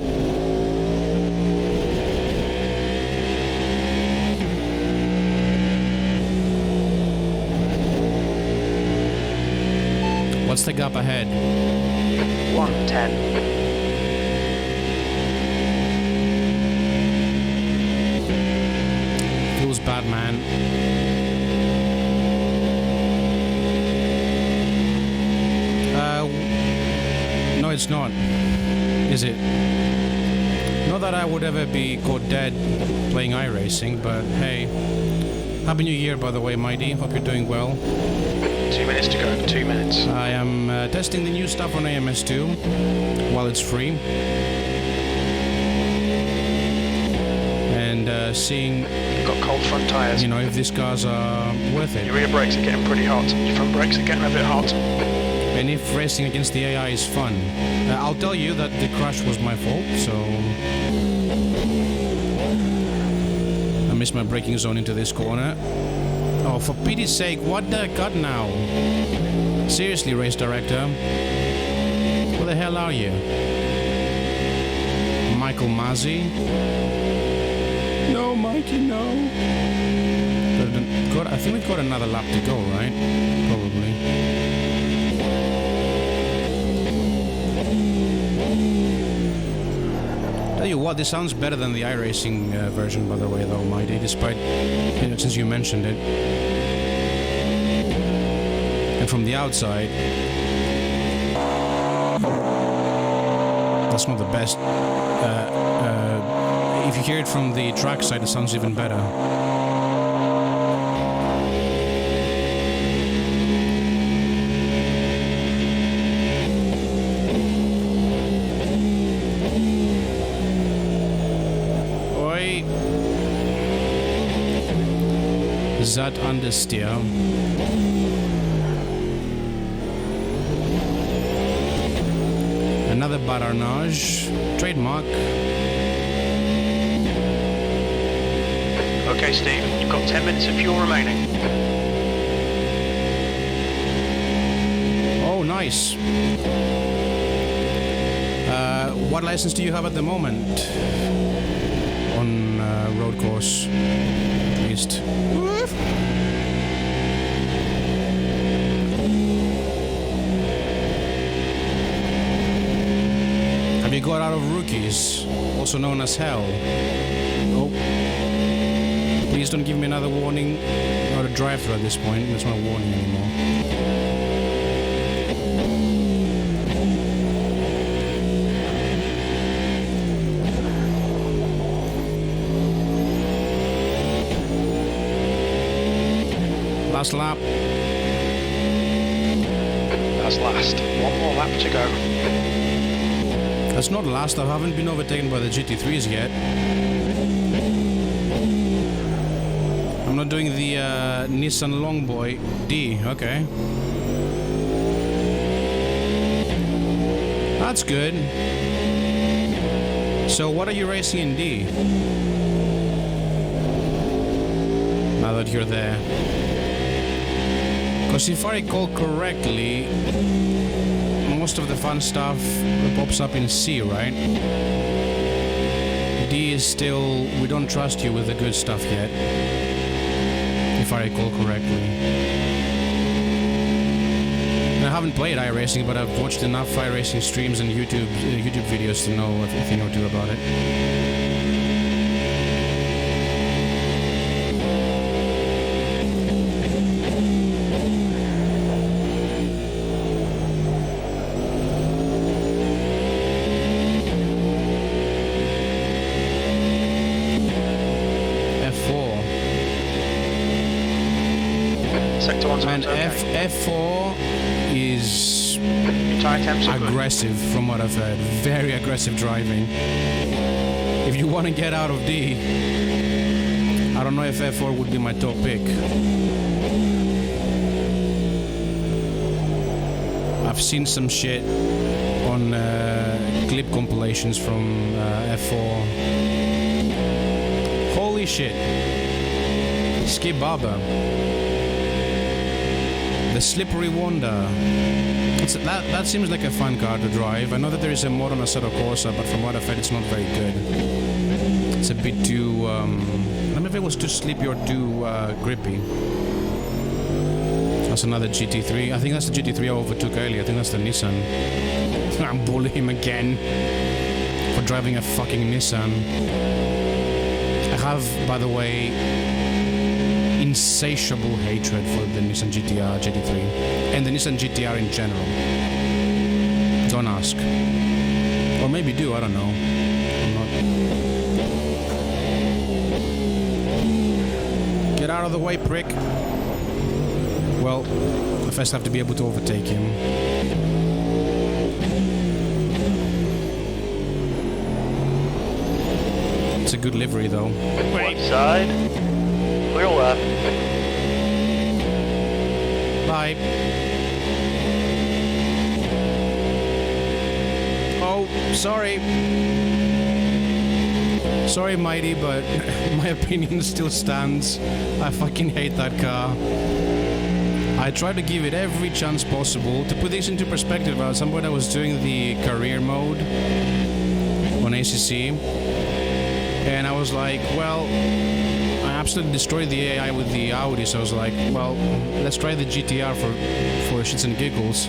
What's the gap ahead? 110. Feels bad, man. No, it's not. Is it? Not that I would ever be caught dead playing iRacing, but hey. Happy New Year, by the way, Mighty. Hope you're doing well. 2 minutes to go. 2 minutes. I am testing the new stuff on AMS2 while it's free. And seeing... Got cold front tyres. You know, if these cars are worth it. Your rear brakes are getting pretty hot. Your front brakes are getting a bit hot. And if racing against the AI is fun. I'll tell you that the crash was my fault, so... I missed my braking zone into this corner. Oh, for pity's sake, what the cut now? Seriously, race director. Where the hell are you? Michael Mazzi? No, Mikey, no. I think we've got another lap to go, right? Probably. Tell you what, this sounds better than the iRacing version, by the way, though, Mighty, despite, you know, since you mentioned it. And from the outside, that's not the best. If you hear it from the track side, it sounds even better. That understeer. Another barrage. Trademark. Okay, Steve, you've got 10 minutes of fuel remaining. Oh, nice. What license do you have at the moment? On road course, at least. Have you got out of rookies, also known as hell? Oh. Please don't give me another warning. Not a drive-thru at this point. That's not a warning anymore. Last lap. That's last. One more lap to go. That's not last. I haven't been overtaken by the GT3s yet. I'm not doing the Nissan Longboy D. Okay. That's good. So what are you racing in D? Now that you're there. Because if I recall correctly, most of the fun stuff pops up in C, right? D is still, we don't trust you with the good stuff yet, if I recall correctly. And I haven't played iRacing, but I've watched enough iRacing streams and YouTube videos to know a thing or two about it. And F4 is aggressive, from what I've heard. Very aggressive driving. if you want to get out of D, I don't know if F4 would be my top pick. I've seen some shit on clip compilations from F4. Holy shit. Skip Baba. The Slippery Wonder. That seems like a fun car to drive. I know that there is a mod on Assetto Corsa, but from what I've heard, it's not very good. It's a bit too... I don't know if it was too sleepy or too grippy. That's another GT3. I think that's the GT3 I overtook earlier. I think that's the Nissan. I'm bullying him again for driving a fucking Nissan. I have, by the way, insatiable hatred for the Nissan GTR GT3 and the Nissan GTR in general. Don't ask. Or maybe do, I don't know. I'm not... Get out of the way, prick. Well, I first have to be able to overtake him. It's a good livery, though. One side, clear left. Bye. Oh, sorry. Sorry, Mighty, but my opinion still stands. I fucking hate that car. I tried to give it every chance possible. To put this into perspective, at some point I was doing the career mode on ACC, and I was like, well, I absolutely destroyed the AI with the Audi, so I was like, well, let's try the GTR for shits and giggles.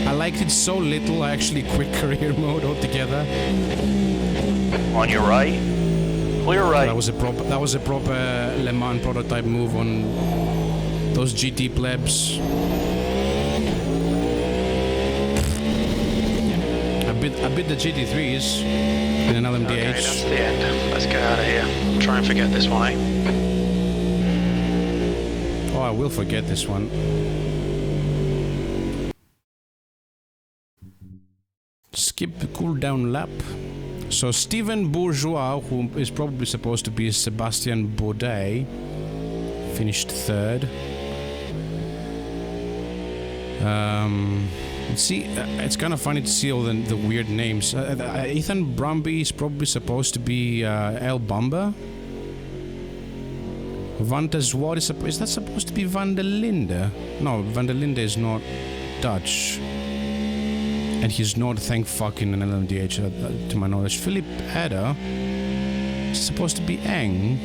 I liked it so little, I actually quit career mode altogether. On your right, clear right. That was a proper Le Mans prototype move on those GT plebs. I bit the GT3s in an LMDh. Okay, that's the end. Let's get out of here. Try and forget this one, eh? Oh, I will forget this one. Skip the cooldown lap. So Steven Bourgeois, who is probably supposed to be Sebastian Bourdais, finished third. See, it's kind of funny to see all the weird names. Ethan Brumby is probably supposed to be El Bamba. Van der Zwart is that supposed to be Van der Linde? No, Van der Linde is not Dutch. And he's not, thank fucking, an LMDh to my knowledge. Philip Eder is supposed to be Eng.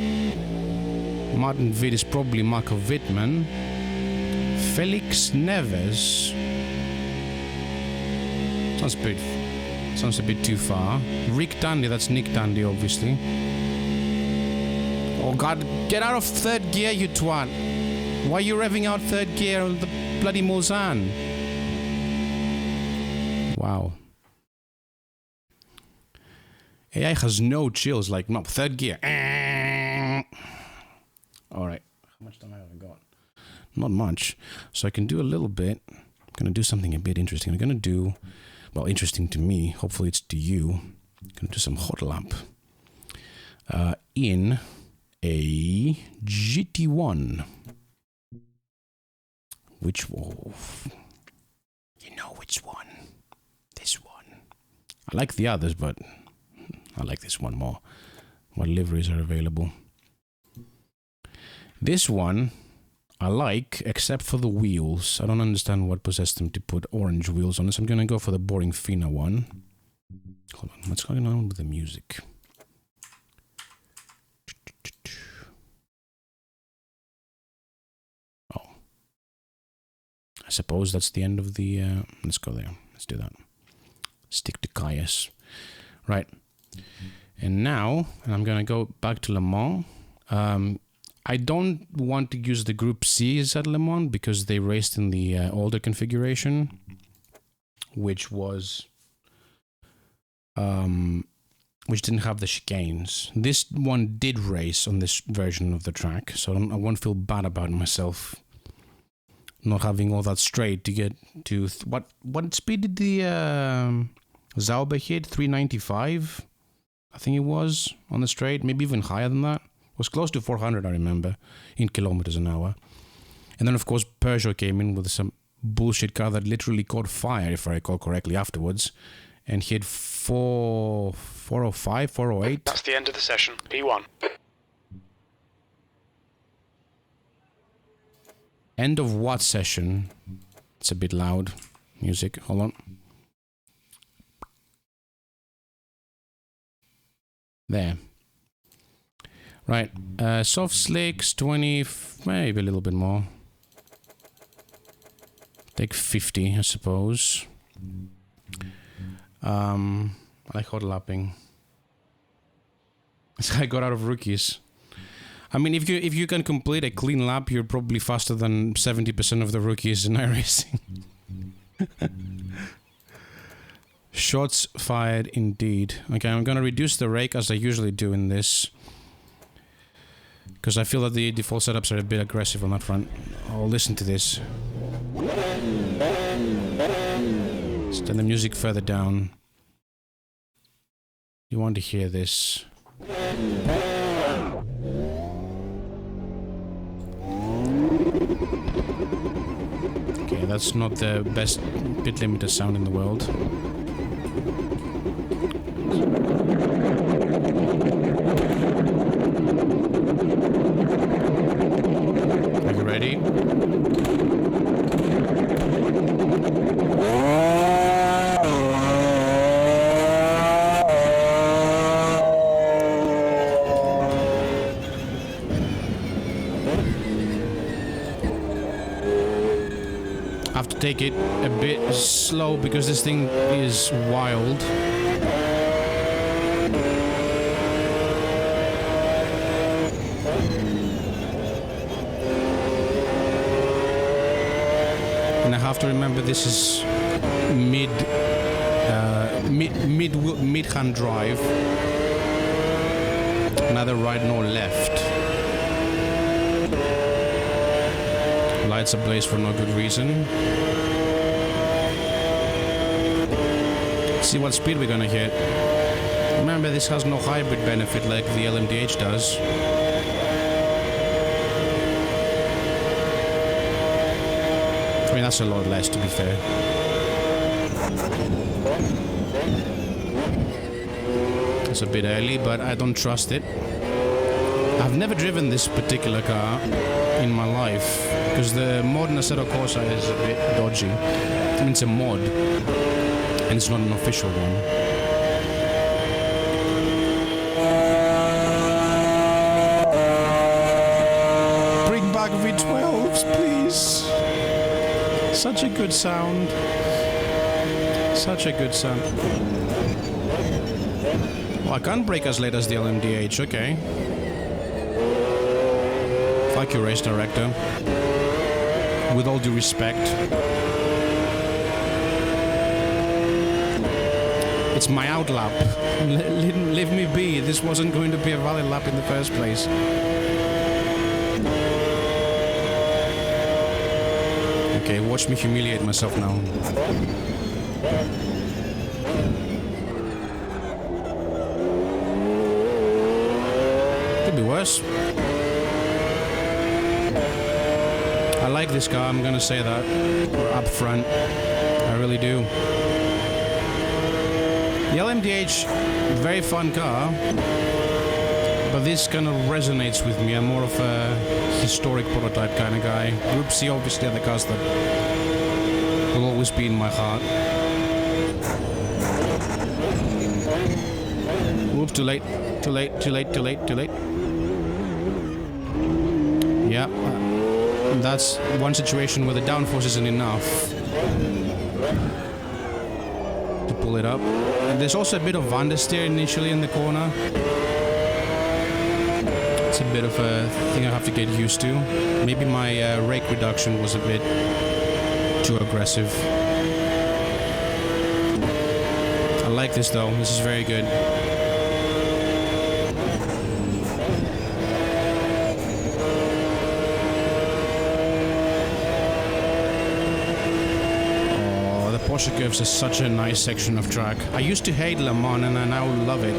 Martin Witt is probably Marco Wittmann. Felix Neves. Sounds a bit too far. Rick Tandy, that's Nick Tandy, obviously. Oh god, get out of third gear, you twat! Why are you revving out third gear on the bloody Mulsanne? Wow. AI has no chills, like, no, third gear. Alright, how much time have I got? Not much. So I can do a little bit. I'm gonna do something a bit interesting. I'm gonna do, well, interesting to me, hopefully it's to you. I'm gonna do some hot lap. In a GT1. Which one? You know which one. This one. I like the others, but I like this one more. What liveries are available? This one I like, except for the wheels. I don't understand what possessed them to put orange wheels on this. I'm gonna go for the boring Fina one. Hold on, what's going on with the music? Oh. I suppose that's the end of the... let's go there. Let's do that. Stick to Caius. Right. And now, I'm gonna go back to Le Mans. I don't want to use the Group C's at Le Mans because they raced in the older configuration, which was... which didn't have the chicanes. This one did race on this version of the track, so I won't feel bad about myself not having all that straight to get to... What speed did the Zauber hit? 395? I think it was, on the straight, maybe even higher than that. It was close to 400, I remember, in kilometers an hour. And then, of course, Peugeot came in with some bullshit car that literally caught fire, if I recall correctly, afterwards, and hit 405, 408. That's the end of the session. P1. End of what session? It's a bit loud. Music, hold on. There. Right, soft slicks, 20, maybe a little bit more. Take 50, I suppose. I like hot lapping. I got out of rookies. I mean, if you can complete a clean lap, you're probably faster than 70% of the rookies in iRacing. Shots fired indeed. Okay, I'm gonna reduce the rake as I usually do in this, because I feel that the default setups are a bit aggressive on that front. I'll listen to this. Let's turn the music further down. You want to hear this. Okay, that's not the best bit limiter sound in the world. Are you ready? I have to take it a bit slow because this thing is wild. And I have to remember this is mid-hand drive, neither right nor left. Lights ablaze for no good reason. See what speed we're gonna hit. Remember, this has no hybrid benefit like the LMDh does. I mean, that's a lot less, to be fair. It's a bit early, but I don't trust it. I've never driven this particular car in my life, because the mod Assetto Corsa is a bit dodgy. I mean, it's a mod, and it's not an official one. Bring back V12s, please. Such a good sound. Such a good sound. Oh, I can't brake as late as the LMDh, okay. Fuck you, race director. With all due respect. It's my out lap. Leave me be. This wasn't going to be a valid lap in the first place. Okay, watch me humiliate myself now. Could be worse. I like this car, I'm gonna say that up front. I really do. The LMDh, very fun car, but this kind of resonates with me. I'm more of a historic prototype kind of guy. Group C obviously are the cars that will always be in my heart. Whoop, too late, too late, too late, too late, too late. Yeah. That's one situation where the downforce isn't enough to pull it up. And there's also a bit of understeer initially in the corner. It's a bit of a thing I have to get used to. Maybe my rake reduction was a bit too aggressive. I like this though, this is very good. crosser curves is such a nice section of track. I used to hate Le Mans and I now love it.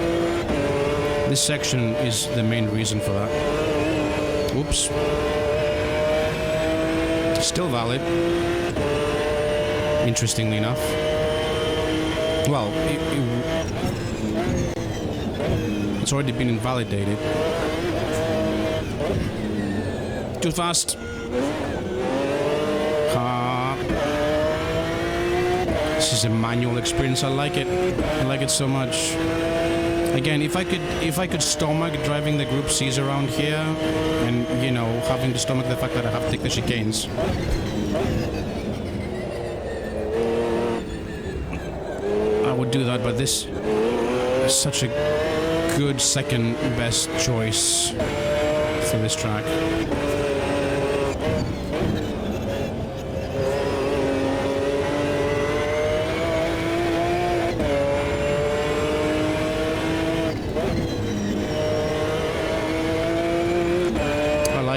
This section is the main reason for that. Oops. Still valid. Interestingly enough. Well, it's already been invalidated. Too fast. This is a manual experience. I like it. I like it so much. Again, if I could stomach driving the Group C's around here, and you know, having to stomach the fact that I have to take the chicanes. I would do that, but this is such a good second best choice for this track.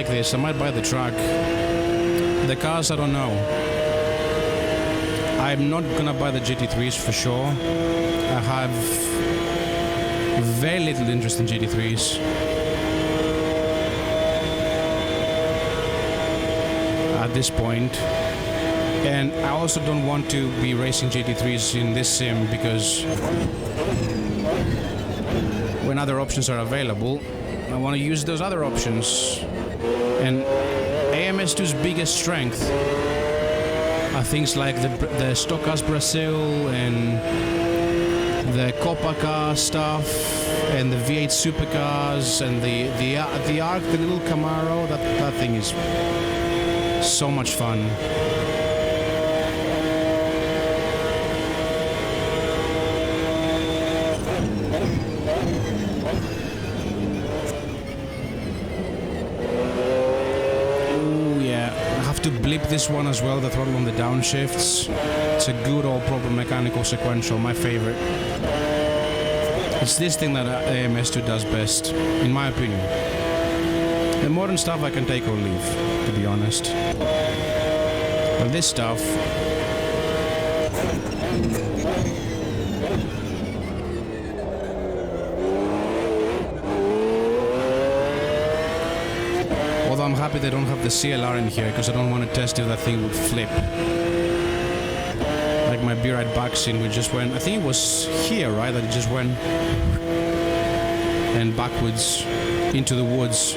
This. I might buy the track. The cars, I don't know. I'm not gonna buy the GT3s for sure. I have very little interest in GT3s. At this point. And I also don't want to be racing GT3s in this sim because when other options are available, I want to use those other options. And AMS2's biggest strength are things like the Stockcars Brazil and the Copa car stuff and the V8 supercars and the Arc, the little Camaro. That thing is so much fun. To blip this one as well, the throttle on the downshifts. It's a good old proper mechanical sequential, my favorite. It's this thing that AMS2 does best, in my opinion. The modern stuff I can take or leave, to be honest. But this stuff... Although I'm happy they don't have the CLR in here because I don't want to test if that thing would flip. Like my Be Right Back scene, we just went, I think it was here, right? That it just went and backwards into the woods,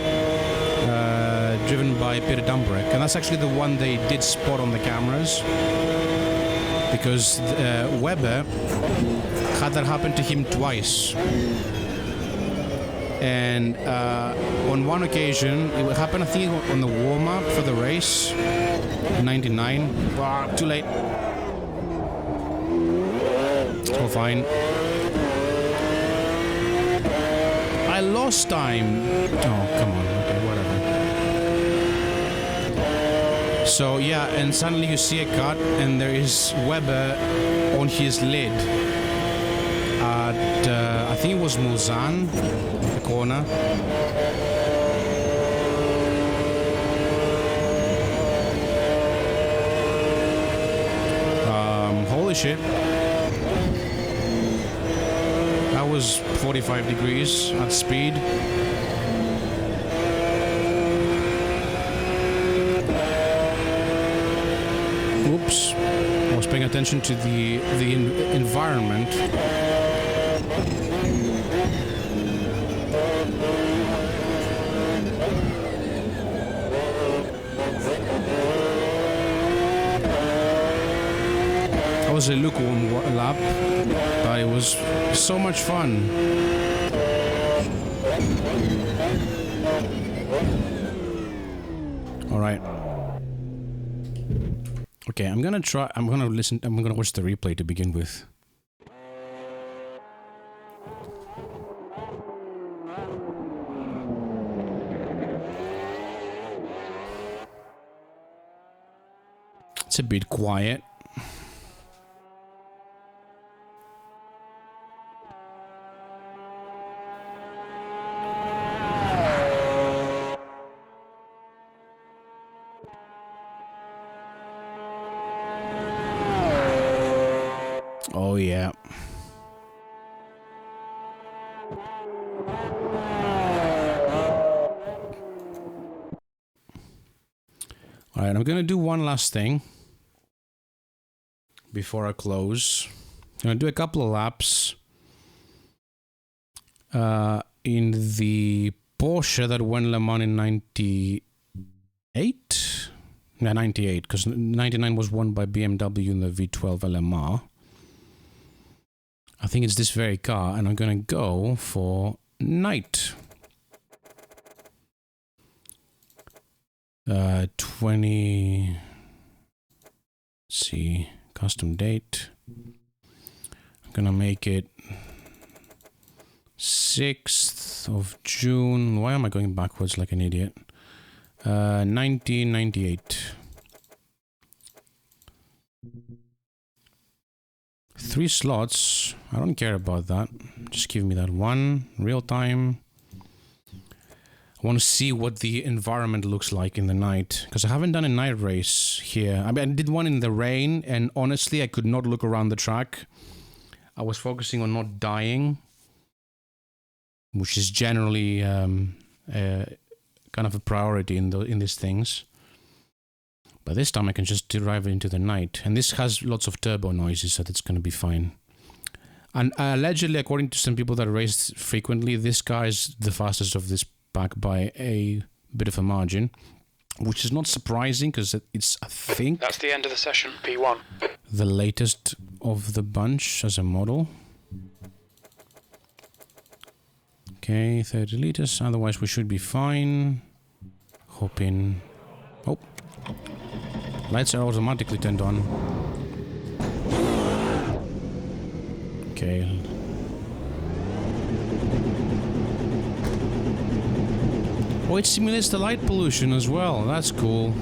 driven by Peter Dumbrek. And that's actually the one they did spot on the cameras because Weber had that happen to him twice. And on one occasion, it happened, I think, on the warm-up for the race, 99. Wow, too late. It's all fine. I lost time. Oh, come on. Okay, whatever. So, yeah, and suddenly you see a cut, and there is Weber on his lid. At, I think it was Mulsanne. Corner. Holy shit. That was 45 degrees at speed. Oops. I was paying attention to the environment. It was a lukewarm lap, but it was so much fun. All right. Okay, I'm gonna watch the replay to begin with. It's a bit quiet. Oh yeah. Alright, I'm gonna do one last thing before I close. I'm gonna do a couple of laps in the Porsche that won Le Mans in 98? Yeah, 98, because 99 was won by BMW in the V12 LMR. I think it's this very car, and I'm gonna go for night. 20... see, custom date. I'm gonna make it 6th of June. Why am I going backwards like an idiot? 1998. 3 slots. I don't care about that. Just give me that one. Real time. I want to see what the environment looks like in the night, because I haven't done a night race here. I mean, I did one in the rain, and honestly, I could not look around the track. I was focusing on not dying, which is generally kind of a priority in these things. But this time I can just drive it into the night, and this has lots of turbo noises, so that's going to be fine. And allegedly, according to some people that race frequently, this car is the fastest of this pack by a bit of a margin, which is not surprising because it's, I think, That's the end of the session, P1. the latest of the bunch as a model. Okay, 30 liters, otherwise we should be fine. Hoping... oh, lights are automatically turned on. Okay. Oh, it simulates the light pollution as well. That's cool.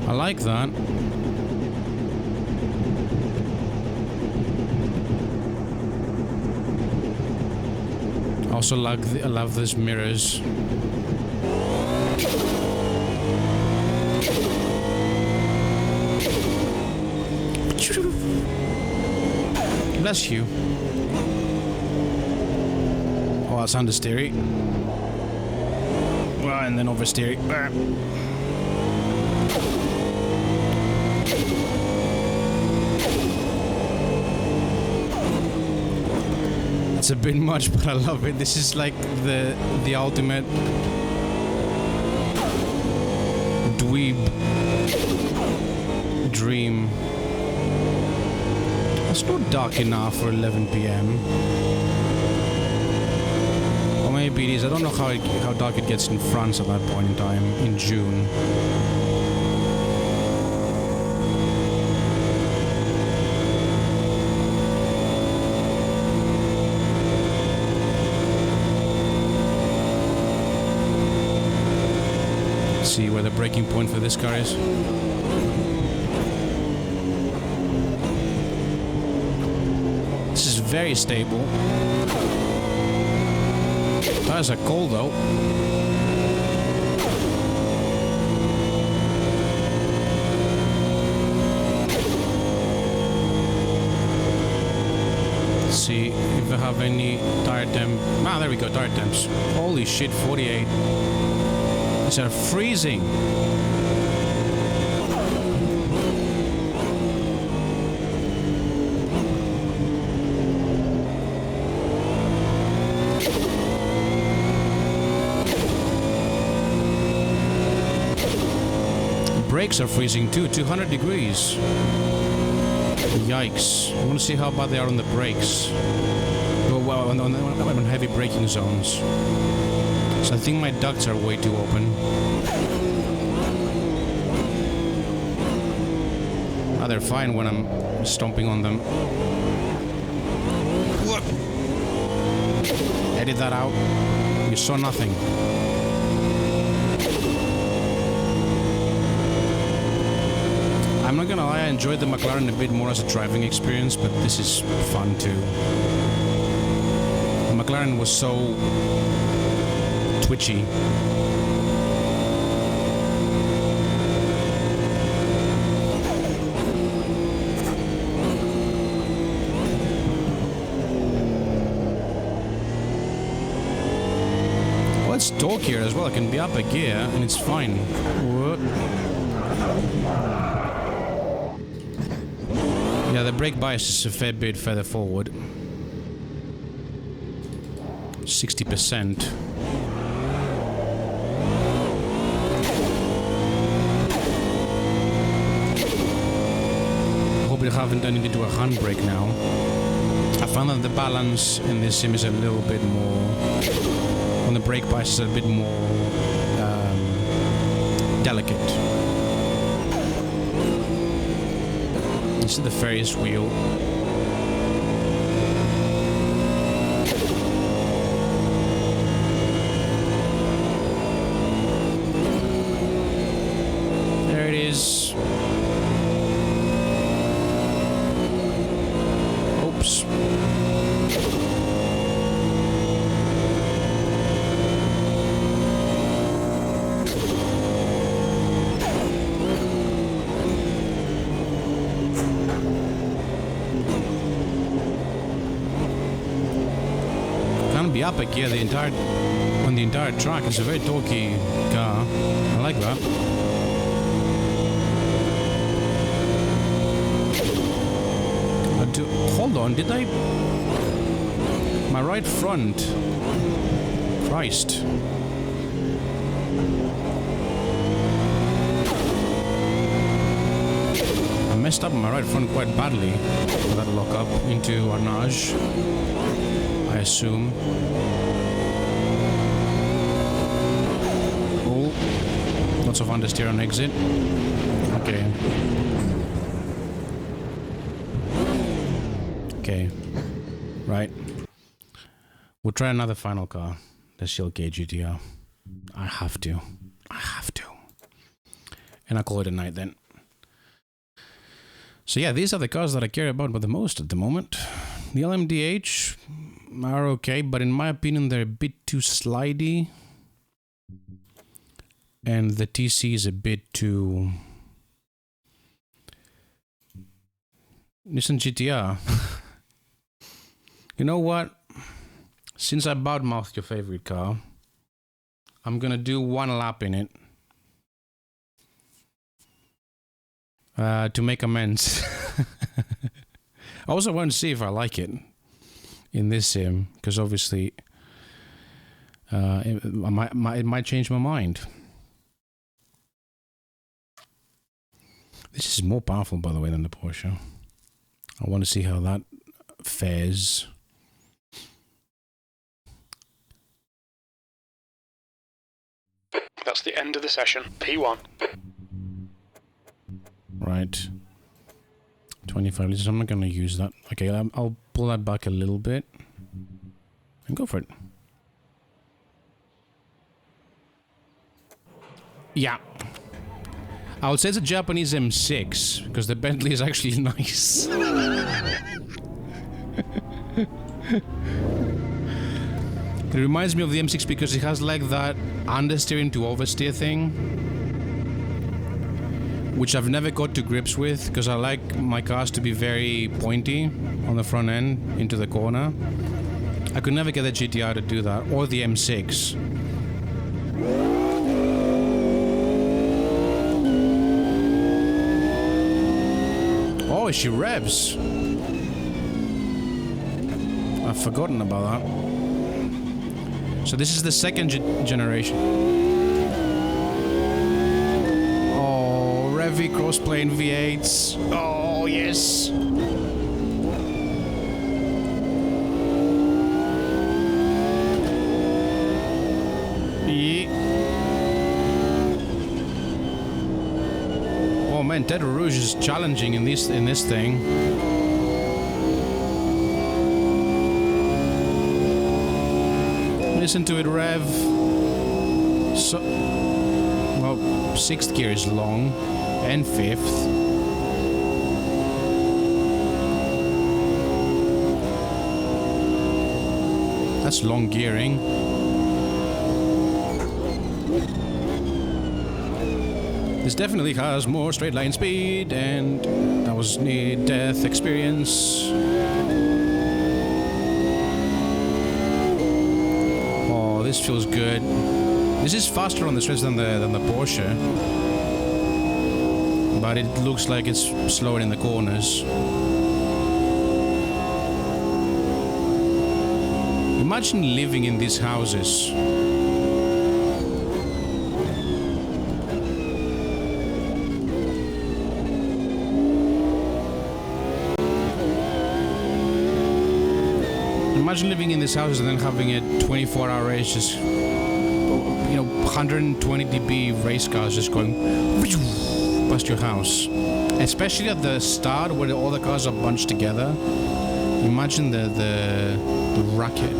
I like that. Also like I love these mirrors. Bless you. Oh, that's understeer. Well, and then oversteer. It's a bit much, but I love it. This is like the ultimate dweeb dream. It's not dark enough for 11 PM. Or maybe it is. I don't know how dark it gets in France at that point in time, in June. Let's see where the breaking point for this car is. This is very stable. Tires are cold though. Let's see if I have any tire temp. Ah, there we go, tire temps. Holy shit, 48. These are freezing. Brakes are freezing too, 200 degrees. Yikes. I want to see how bad they are on the brakes. Well, on heavy braking zones. So I think my ducts are way too open. Ah, they're fine when I'm stomping on them. What? Edit that out. You saw nothing. I'm not gonna lie, I enjoyed the McLaren a bit more as a driving experience, but this is fun too. The McLaren was so twitchy. torquier as well. I can be up a gear and it's fine. Whoop. Yeah, the brake bias is a fair bit further forward. 60%. Hope it haven't turned into a handbrake now. I found that the balance in this sim is a little bit more... on the brake bias is a bit more delicate. This is the Ferris wheel. There it is. Oops. Be up a gear on the entire track. It's a very torquey car. I like that. Hold on, did I... My right front... Christ. I messed up my right front quite badly. That'll lock up into Arnage, I assume. Oh, lots of understeer on exit. Okay. Okay. Right. We'll try another final car. The Shield Gauge GTR. I have to. And I'll call it a night then. So yeah, these are the cars that I care about the most at the moment. The LMDh are okay, but in my opinion they're a bit too slidey. And the TC is a bit too... Nissan GTR. You know what? Since I badmouthed your favorite car, I'm gonna do one lap in it. To make amends. I also want to see if I like it in this sim, because obviously it might change my mind. This is more powerful, by the way, than the Porsche. I want to see how that fares. That's the end of the session. P1. Right. 25 liters. I'm not going to use that. Okay, I'll pull that back a little bit. And go for it. Yeah. I would say it's a Japanese M6, because the Bentley is actually nice. It reminds me of the M6 because it has like that understeering to oversteer thing, which I've never got to grips with, because I like my cars to be very pointy on the front end into the corner. I could never get the GTR to do that, or the M6. Oh, she revs. I've forgotten about that. So this is the second generation. Oh, Revy crossplane V8s. Oh, yes. Oh man, Ted Rouge is challenging in this thing. Listen to it rev. So, well, 6th gear is long, and 5th. That's long gearing. This definitely has more straight line speed, and that was near-death experience. Oh, this feels good. This is faster on the stretch than the Porsche, but it looks like it's slower in the corners. Imagine living in these houses. Imagine living in these houses and then having a 24-hour race, just, you know, 120 dB race cars just going past your house. Especially at the start where all the cars are bunched together. Imagine the racket.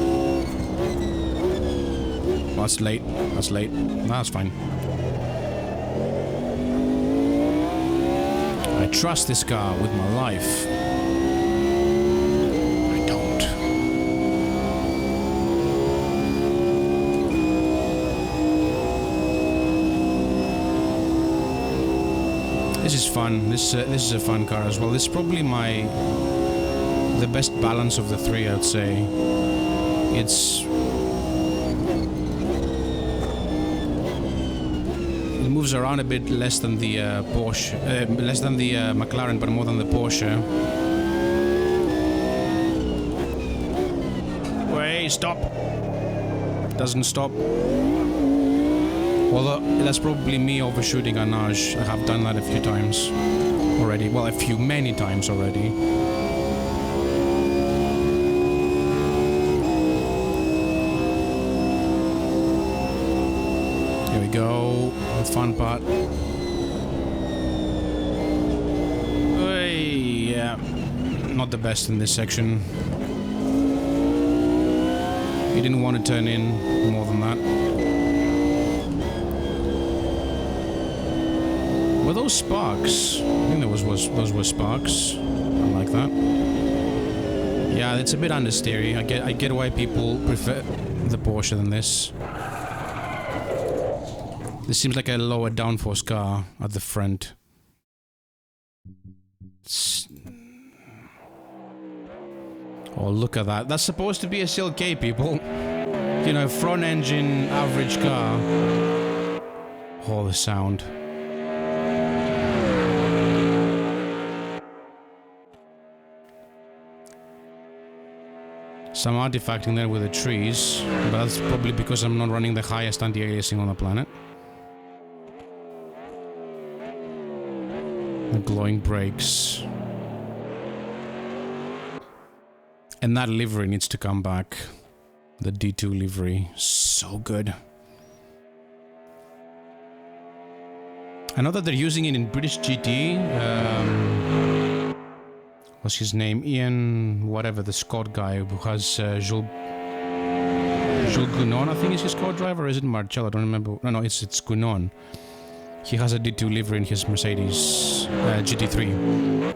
Oh, that's late. That's late. No, that's fine. I trust this car with my life. I don't. This is fun. This is a fun car as well. This is probably the best balance of the three, I'd say. It moves around a bit less than the Porsche, less than the McLaren, but more than the Porsche. Wait, stop! Doesn't stop. Although that's probably me overshooting a nudge. I have done that a few times already. Well, many times already. Here we go. The fun part. Yeah, not the best in this section. You didn't want to turn in more than that. Were those sparks? I think those were sparks. I like that. Yeah, it's a bit understeery. I get why people prefer the Porsche than this. This seems like a lower downforce car at the front. Oh, look at that. That's supposed to be a CLK, people. You know, front engine, average car. Oh, the sound. Some artifacting there with the trees, but that's probably because I'm not running the highest anti-aliasing on the planet. The glowing brakes. And that livery needs to come back. The D2 livery. So good. I know that they're using it in British GT. What's his name? Ian, whatever, the Scott guy who has Jules Gounon, I think is his co-driver, or is it Marcello? I don't remember. No, it's Gounon. He has a D2 livery in his Mercedes GT3.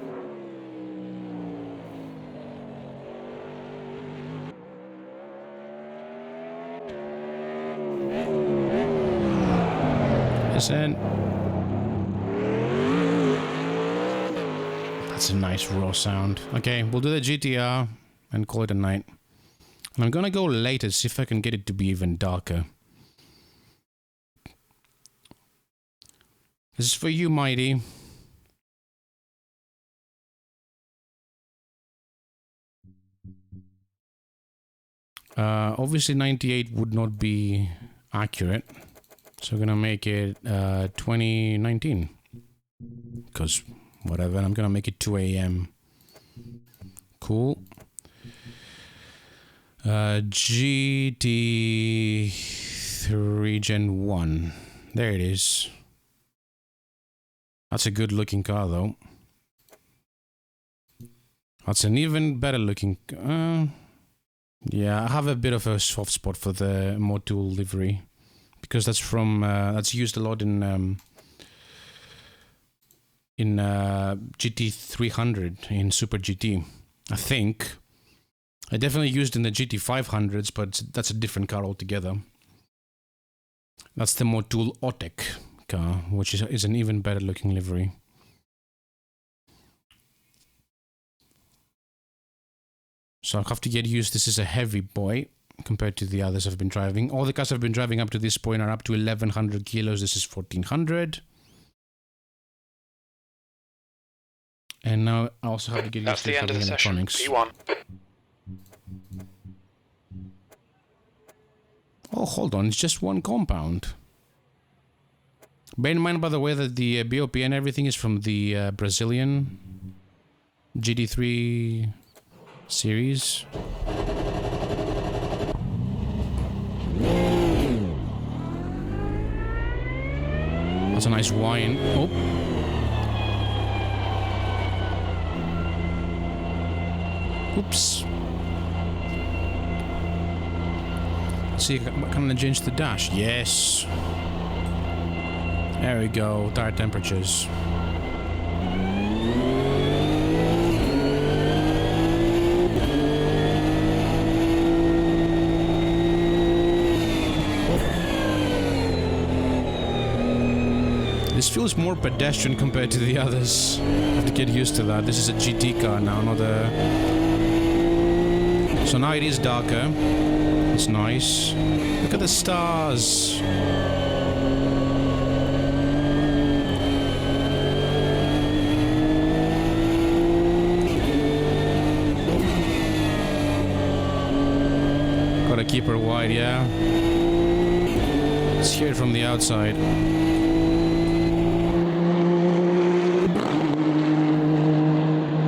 Listen. That's a nice raw sound. Okay, we'll do the GTR and call it a night. And I'm gonna go later, see if I can get it to be even darker. This is for you, Mighty. Obviously 98 would not be accurate. So I'm gonna make it 2019. Because whatever, I'm gonna make it 2 AM. Cool. GT3 Gen 1. There it is. That's a good looking car though. That's an even better looking... yeah, I have a bit of a soft spot for the Motul livery. Because that's from... that's used a lot in GT300, in Super GT. I think. I definitely used in the GT500s, but that's a different car altogether. That's the Motul Otek car, which is an even better looking livery. So I'll have to get used. This is a heavy boy. compared to the others I've been driving. All the cars I've been driving up to this point are up to 1100 kilos. This is 1400. And now I also have to get used to the electronics. P1. Oh, hold on, it's just one compound. Bear in mind, by the way, that the BOP and everything is from the Brazilian GT3 series. That's a nice whine. Oh. Oops. Let's see, can I change the dash? Yes. There we go, tire temperatures. This feels more pedestrian compared to the others. I have to get used to that. This is a GT car now, not a... So now it is darker. It's nice. Look at the stars. Gotta keep her wide, yeah. Let's hear it from the outside.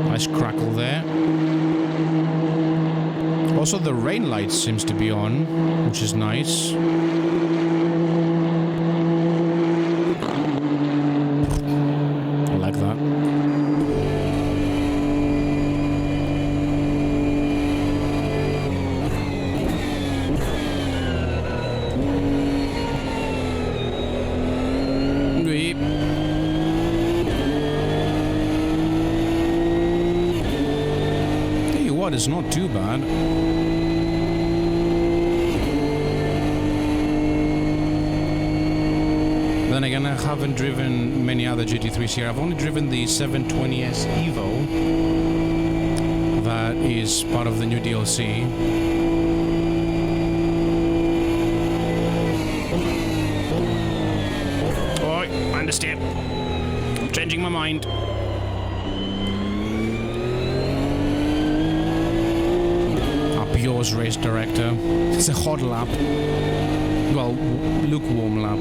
Nice crackle there. Also, the rain light seems to be on, which is nice. I like that. Tell you what, it's not too bad. Then again, I haven't driven many other GT3s here. I've only driven the 720S Evo. That is part of the new DLC. Oh, I understand. I'm changing my mind. Up yours, race director. It's a hot lap. Well, lukewarm lap.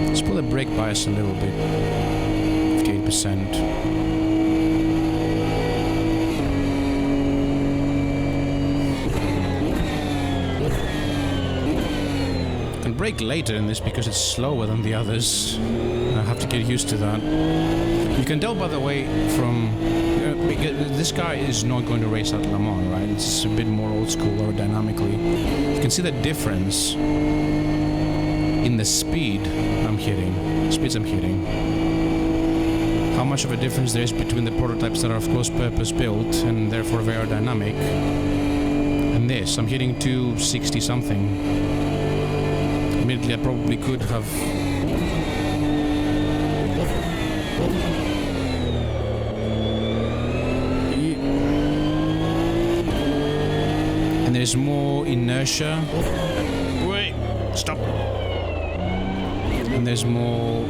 Let's pull the brake bias a little bit. 58%. I can brake later in this because it's slower than the others. I have to get used to that. You can tell, by the way, from... this car is not going to race at Le Mans, right? It's a bit more old school aerodynamically. You can see the difference in the speeds I'm hitting. How much of a difference there is between the prototypes that are, of course, purpose-built and therefore very aerodynamic, and this. I'm hitting 260 something. Admittedly, I probably could have... And there's more inertia. Wait, stop. And there's more...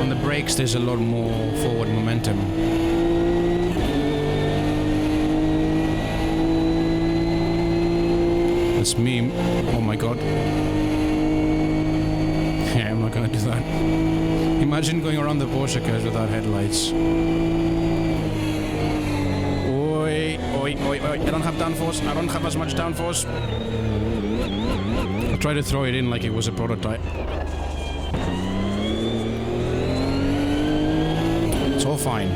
On the brakes, there's a lot more forward momentum. That's me. Oh my god. Yeah, I'm not gonna do that. Imagine going around the Porsche cars without headlights. Oi, oi, oi, oi. I don't have downforce. I don't have as much downforce. I'll try to throw it in like it was a prototype. It's all fine.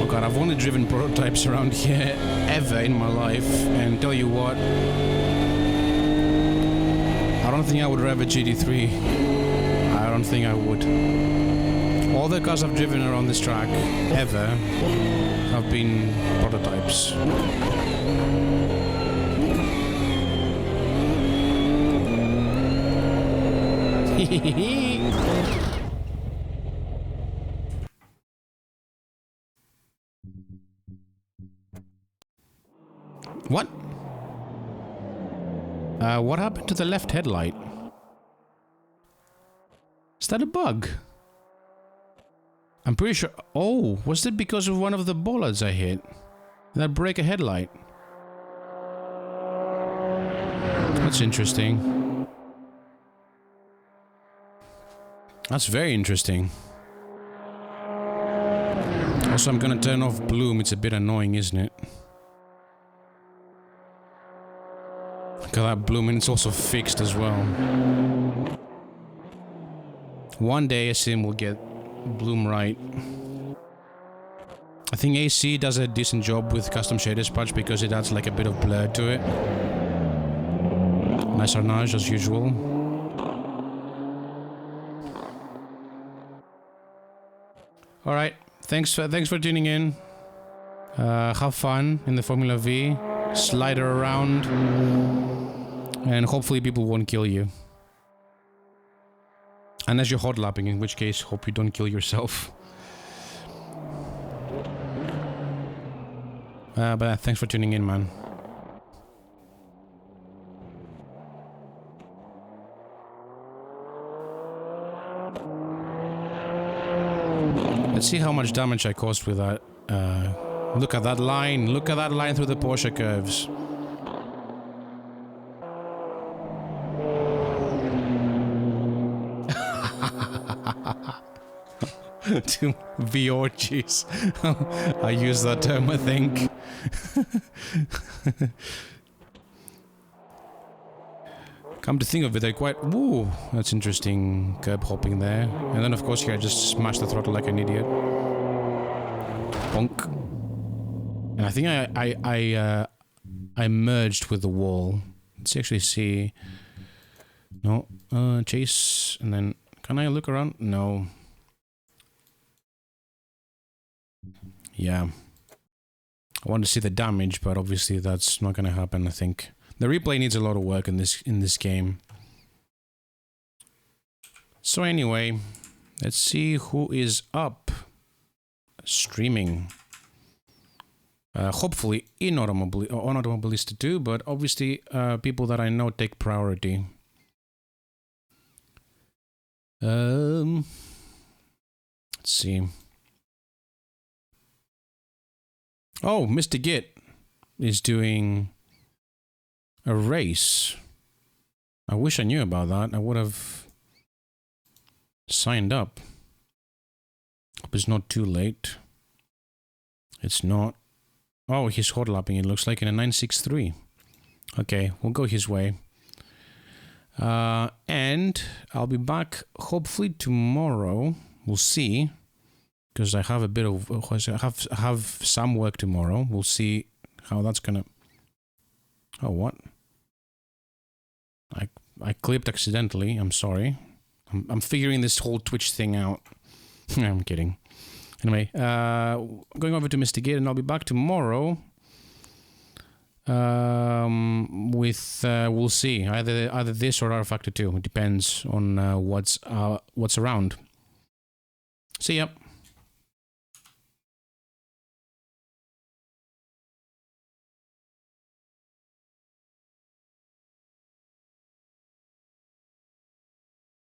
Oh god, I've only driven prototypes around here ever in my life, and tell you what, I don't think I would drive a GT3. I don't think I would. All the cars I've driven around this track ever have been prototypes. What? What happened to the left headlight? Is that a bug? I'm pretty sure... Oh, was it because of one of the bollards I hit? Did that break a headlight? That's interesting. That's very interesting. Also, I'm gonna turn off bloom. It's a bit annoying, isn't it? Look at that bloom, and it's also fixed as well. One day a sim will get bloom right. I think AC does a decent job with custom shaders patch because it adds like a bit of blur to it. Nice harnage as usual. Alright, thanks for tuning in. Have fun in the Formula V. Slide her around. And hopefully people won't kill you. Unless you're hot lapping, in which case, hope you don't kill yourself. But thanks for tuning in, man. Let's see how much damage I caused with that. Look at that line. Look at that line through the Porsche curves. To V-orgies. I use that term, I think. Come to think of it, they're quite... Woo! That's interesting curb hopping there. And then, of course, here I just smashed the throttle like an idiot. Bonk. And I think I merged with the wall. Let's actually see... No. Chase. And then... Can I look around? No. Yeah. I want to see the damage, but obviously that's not gonna happen, I think. The replay needs a lot of work in this game. So anyway, let's see who is up streaming. Hopefully in Automobilista too, but obviously people that I know take priority. Let's see. Oh, Mr. Git is doing a race. I wish I knew about that. I would have signed up. Hope it's not too late. It's not. Oh, he's hot lapping, it looks like, in a 963. Okay, we'll go his way. And I'll be back hopefully tomorrow. We'll see. Because I have a bit of... I have some work tomorrow. We'll see how that's gonna... Oh, what? I clipped accidentally. I'm sorry. I'm figuring this whole Twitch thing out. I'm kidding. Anyway, going over to Mr. Gate, and I'll be back tomorrow. With we'll see, either this or R Factor 2. It depends on what's around. See ya.